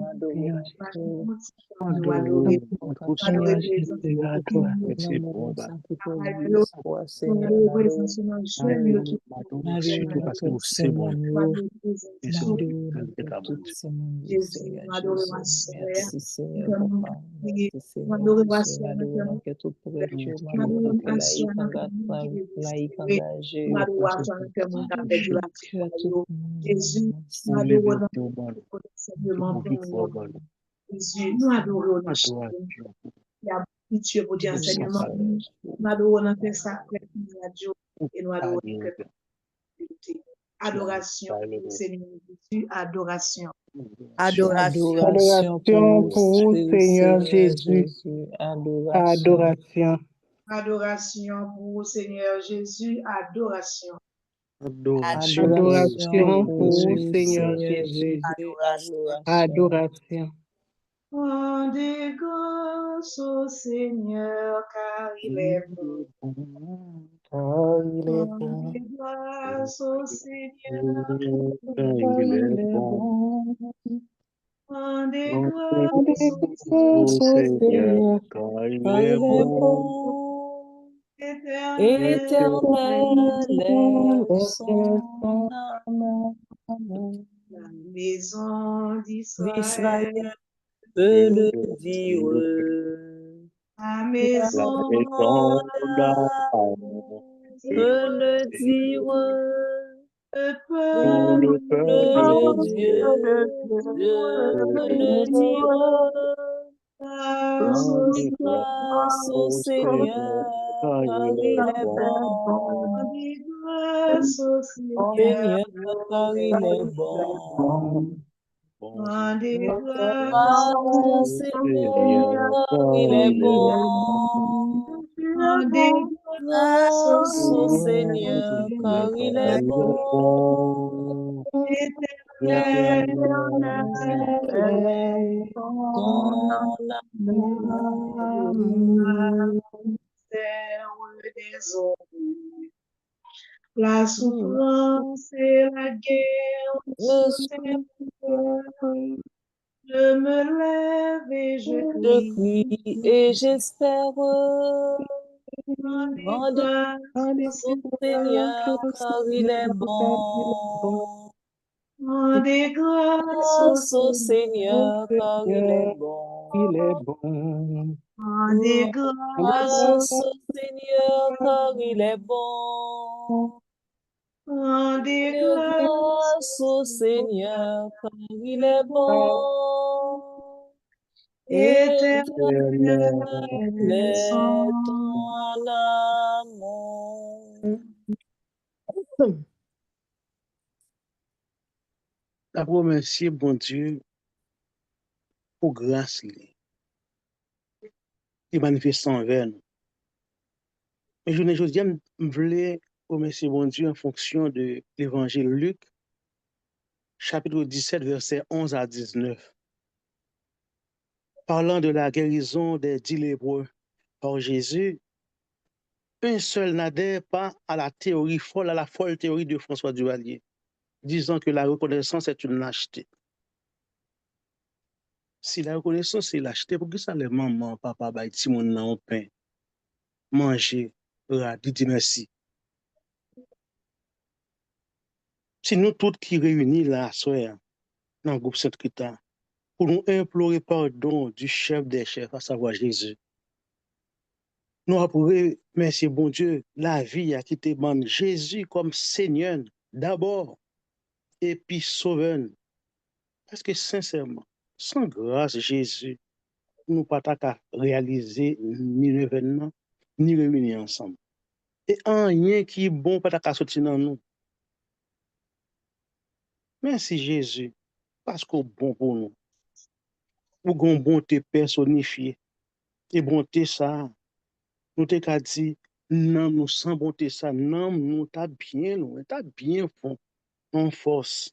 adorer présence. Nous adorer présence. Surtout parce que c'est bon. Jésus, nous adorons ma soeur. Merci Seigneur, papa. Merci Seigneur, Nous adorons ma Jésus. soeur. Madonna, que tu pourrais tu Nous adorons ma soeur. Nous adorons ma soeur. Jésus, nous adorons simplement Jésus, nous adorons notre Seigneur. Il y a pitié pour dire enseignement. Nous adorons notre sacré radio et nous adorons notre adoration au Seigneur Jésus, adoration. Adoration pour Seigneur Jésus. Adoration. Adoration pour Seigneur Jésus, adoration. Adoration pour Seigneur Jésus. Adoration. Rendez grâce au Seigneur car il est bon. Rendez grâce au Seigneur car il est bon. Rendez grâce au Seigneur car il est bon. Éternel est son nom. La maison d'Israël peut le dire. La maison peut le dire. Le peuple de Dieu peut le dire. Grâce au Seigneur, car il est bon. Grâce au Seigneur, car il est bon. Rendez grâce au Seigneur, car il est bon. Rendez grâce au Seigneur, car il est bon. Éternel est ton des hommes. La souffrance et la guerre je me lève et je crie et j'espère. Rendez grâce au Seigneur, car il est bon. Rendez grâce au Seigneur, car il est bon. Rendez grâce au Seigneur, car il est bon. Rendez grâce au Seigneur, car il est bon. Éternel est ton amour. D'abord, merci, bon Dieu, pour grâce qui manifeste envers nous. Mais je ne dis pas, je voulais Remercie bon Dieu en fonction de l'évangile Luc, chapitre 17, versets 11 à 19. Parlant de la guérison des 10 lépreux par Jésus, un seul n'adhère pas à la théorie folle, à la folle théorie de François Duvalier, disant que la reconnaissance est une lâcheté. Si la reconnaissance est lâcheté, pour que ça les maman, papa, bah, ti mon nan pain, manger, dit merci. Si nous tous qui réunis là, soir, dans le groupe Saint-Rita, pour nous implorer pardon du chef des chefs, à savoir Jésus, nous approuver, merci bon Dieu, la vie à qui te demande Jésus comme Seigneur d'abord, et puis Sauveur. Parce que sincèrement, sans grâce Jésus, nous pas qu'à réaliser ni l'événement, ni réunir ensemble. Et rien qui est bon pas qu'à sortir dans nous. Merci Jésus, parce qu'on bon pour nous. Ou gon bonté personnifiée. Et bonté ça, nous te qu'à dire, non, nous sans bonté ça, non, nous t'as bien loin, t'as bien fond, en force.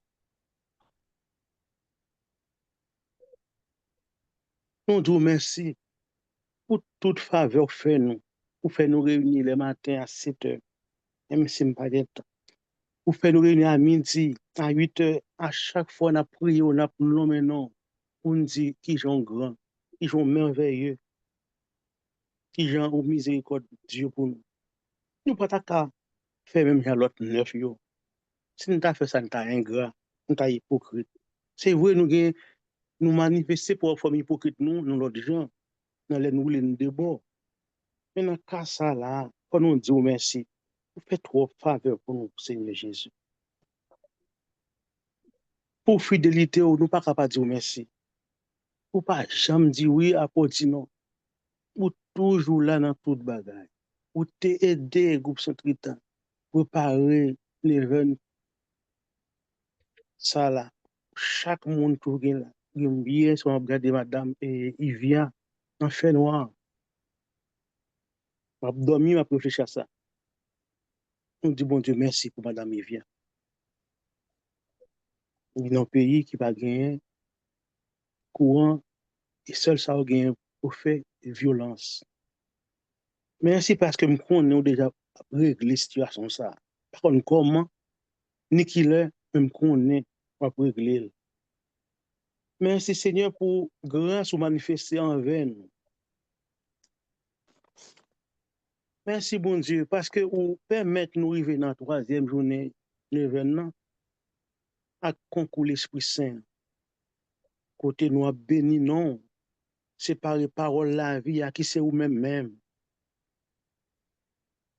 Nous disons merci pour toute faveur fait nous, pour faire nous réunir le matin à 7 heures, même si nous pas de temps. Pour faire nous réunir à midi, à 8 heures, à chaque fois, on a prié, on a nommé non, on dit qui sont grands, qui sont merveilleux, qui sont au miséricorde de Dieu pour nous. Nous pas qu'à faire même l'autre 9 yo. Si nous avons fait ça, nous sommes ingrats, nous sommes hypocrites. C'est vrai, nous manifester pour forme hypocrite, nous l'autre gens, nous les nous de bord. Mais dans le cas ça là, quand nous disons merci, vous faites trop faveur pour nous, Seigneur Jésus. Pour fidélité, nous ne pas capable de dire merci. Pour pas jamais dire oui à dire non. Ou toujours là dans toute bagaille. Ou t'aider le groupe Saint-Rita, préparer l'événement. Ça là, chaque monde tout là. Bien, si on regarde madame Yvia, en fait noir. Je vais dormir, je vais réfléchir à ça. On dit bon Dieu merci pour madame Yvia. Il y a un pays qui va gagner courant et seul ça va gagner pour faire violence. Merci parce que nous connaissons déjà régler la situation ça. Par contre, comment, ni qui l'est, même connaît pour régler. Merci Seigneur pour grâce ou manifester envers nous. Merci bon Dieu parce que vous permettez nous arriver dans la troisième journée de l'événement à concours l'Esprit Saint. Côté nous a béni non, c'est par les paroles la vie à qui c'est vous-même même.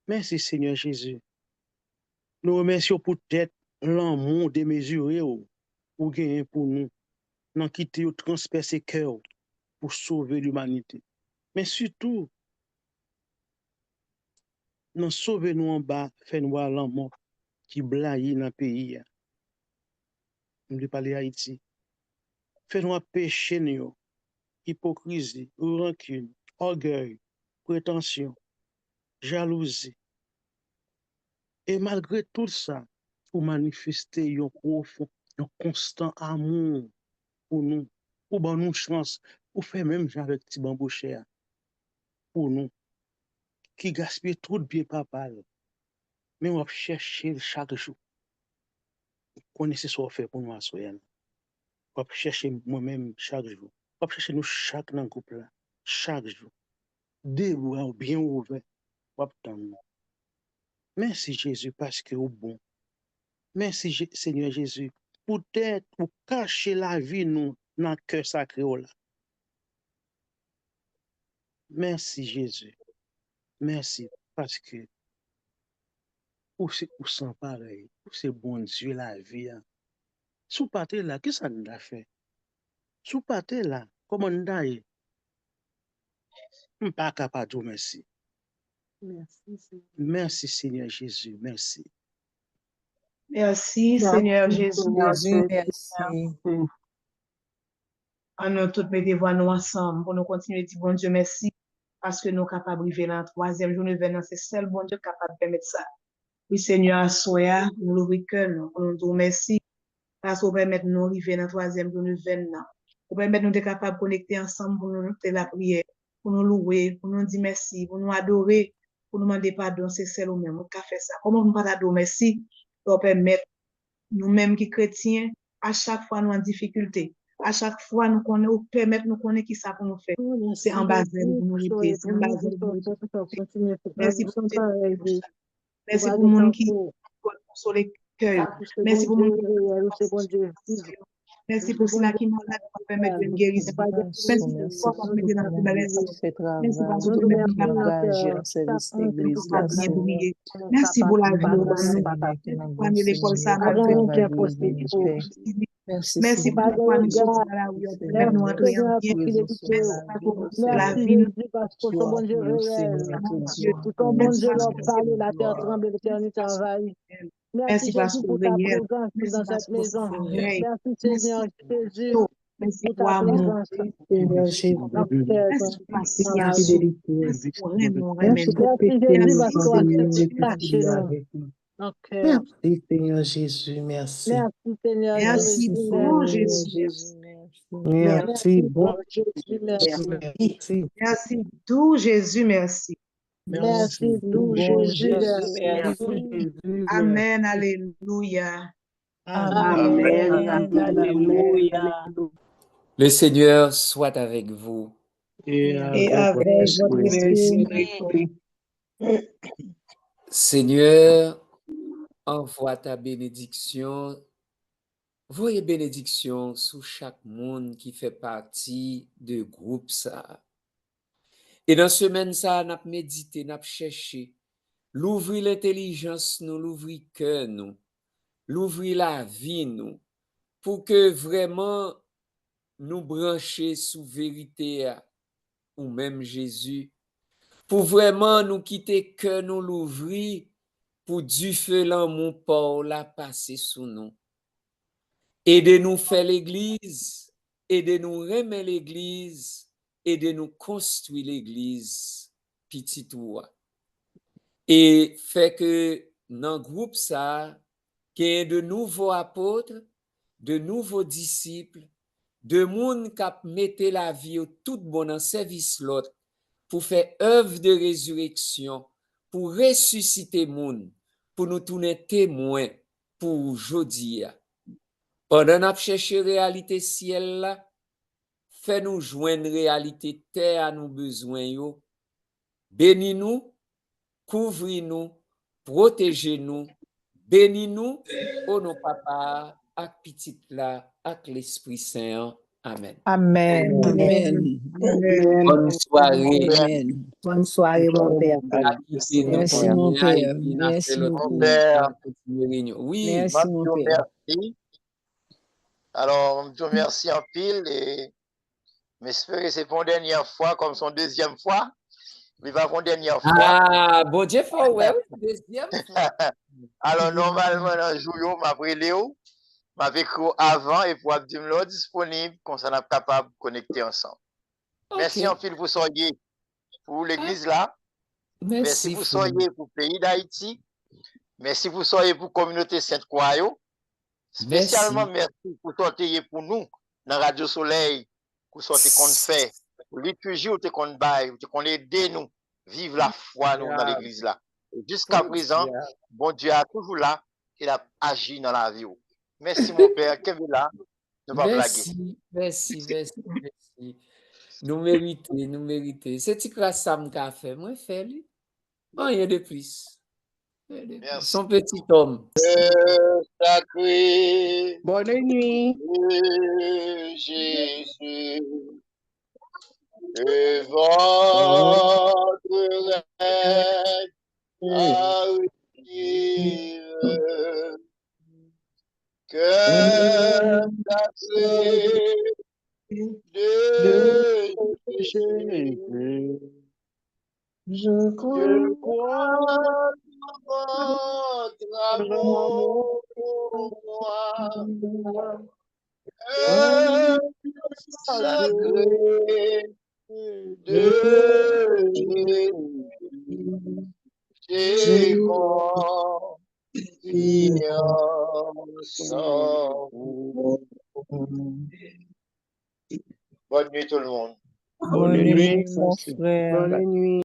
Merci Seigneur Jésus. Nous remercions pour peut-être l'amour démesuré ou gagner pour nous. Nous quitter ou transpercer cœur pour sauver l'humanité. Mais surtout, nous sauver nous en bas, faire nous voir l'amour qui blaye dans le pays. Nous ne parlons Haïti. Faire nous pécher nous, hypocrisie, rancune, orgueil, prétention, jalousie. Et malgré tout ça, pour manifester un profond, un constant amour pour nous, pour nous chance, pour faire même avec petit bambou cher, pour nous, qui gaspille tout bien papa, mais on va chercher chaque jour. Connaissez ce qu'on fait pour nous à soi. On va chercher moi-même chaque jour. On va chercher nous chaque dans le groupe là, chaque jour. Des voix bien ouverts. On va attendre. Merci Jésus parce que vous bon. Merci Seigneur Jésus. Peut-être pour cacher la vie nous dans le cœur sacré là. Merci Jésus. Merci parce que vous sent pareil. C'est bon Dieu la vie. Sous parté là, qu'est-ce que ça nous a fait? Sous parté là, comment nous a fait? Je ne suis pas capable de dire merci. Merci Seigneur Jésus. Merci. Merci Seigneur Jésus. Jésus, merci. À nous toutes mettez voix nous ensemble pour nous continuer de dire bon Dieu merci parce que nous sommes capables de vivre dans la troisième journée venant. C'est seul bon Dieu capable de permettre ça. Oui, Seigneur, à soya, nous l'ouvrir cœur, nous te remercie parce qu'on permet de nous arriver dans la troisième de nouvelle. Pour permettre de nous être capables de connecter ensemble pour nous faire la prière, pour nous louer, pour nous dire merci, pour nous adorer, pour nous demander pardon, c'est celle ou même qui a fait ça. Comment nous pas t'adorer merci pour permettre nous-mêmes qui chrétiens, à chaque fois nous en difficulté, à chaque fois nous connaissons, permettre nous connaître qui ça pour nous faire. C'est en bas de nous rester, c'est en bas de nous rester. Merci pour merci pour le monde qui sur les cœurs. Merci pour le monde qui merci pour cela qui malade pour permettre une guérison. Merci pour pouvoir mettre dans le malaise. Merci parce que nous engagé en service d'église là, Seigneur. merci pour la vie au bon pour l'école ça merci pour pouvoir nous sortir de la rue, permettre nous entrer en bien. Merci pour la vie nous parce que ton bon Dieu réel. Ton bon Dieu leur parle, la terre tremble, l'éternité envahit. Merci Jésus pour ta présence dans cette maison. Merci Seigneur Jésus pour ta présence. Seigneur Jésus, merci pour patience. Merci pour Jésus parce que tu as caché nous. Merci Seigneur Jésus, merci. Merci Seigneur merci Jésus. Bon Jésus. Merci bon Jésus. Merci. Merci tout Jésus, merci. Merci tout Jésus, merci. Amen, alléluia. Amen, alléluia. Le Seigneur soit avec vous. Et avec votre esprit. Seigneur, envoie ta bénédiction. Voyez bénédiction sur chaque monde qui fait partie de groupe ça. Et dans ce semaine ça, n'a médité, n'a cherché, l'ouvrir l'intelligence nous, l'ouvrir cœur nous, l'ouvrir la vie nous, pour que vraiment nous brancher sous vérité ou même Jésus, pour vraiment nous quitter cœur nous l'ouvrir, pour du feu l'amour pour la passer sous nous. Aidez-nous faire l'église, aidez-nous remettre l'église, aidez-nous construire l'église, petit toi. Et fait que dans le groupe ça, qu'il y ait de nouveaux apôtres, de nouveaux disciples, de monde qui mettent la vie au tout bon en service l'autre, pour faire œuvre de résurrection, pour ressusciter monde, pour nous tourner témoins pour aujourd'hui. Pendant nous chercher réalité ciel là, fait nous joindre réalité terre à nos besoins. Bénis-nous, couvris-nous, protégez-nous, bénis-nous, au nom papa, avec petit là, avec l'Esprit Saint. Amen. Amen. Amen. Bonne soirée. Amen. Bonne soirée, mon Père. Merci, mon Père. Merci beaucoup. Oui. Merci, mon Père. Merci. Alors, je vous remercie en pile et j'espère que c'est pour une dernière fois, comme son deuxième fois. Mais pas pour une dernière fois. Ah, bon Dieu, ouais, deuxième fois. Alors, normalement, dans le jour, je m'appelle Léo, m'avec avant et pour dire disponible, comme ça, on est capable de connecter ensemble. Okay. Merci en pile pour soyez pour l'église là. Merci pour soyez pour le pays d'Haïti. Merci pour soyez pour la communauté Sainte-Croix. Spécialement, merci pour sortir pour nous dans Radio Soleil, pour sortir qu'on fait, pour liturgie ou qu'on baille, qu'on aide nous vivre la foi nous dans l'église là. Jusqu'à présent, bon Dieu est toujours là, il a agi dans la vie. Merci mon Père, Kevin là, ne pas blaguer. Merci. Nous méritons. C'est ce que Sam a fait, moi fait lui. Rien de plus. Son petit homme. Sacré. Bonne nuit. Jésus. Votre règne arrive. Cœur sacré de Jésus. Je crois votre amour pour moi. Sacré de Jésus. J'ai sans vous. Bonne nuit tout le monde. Bonne nuit, mon merci. frère. Bonne nuit.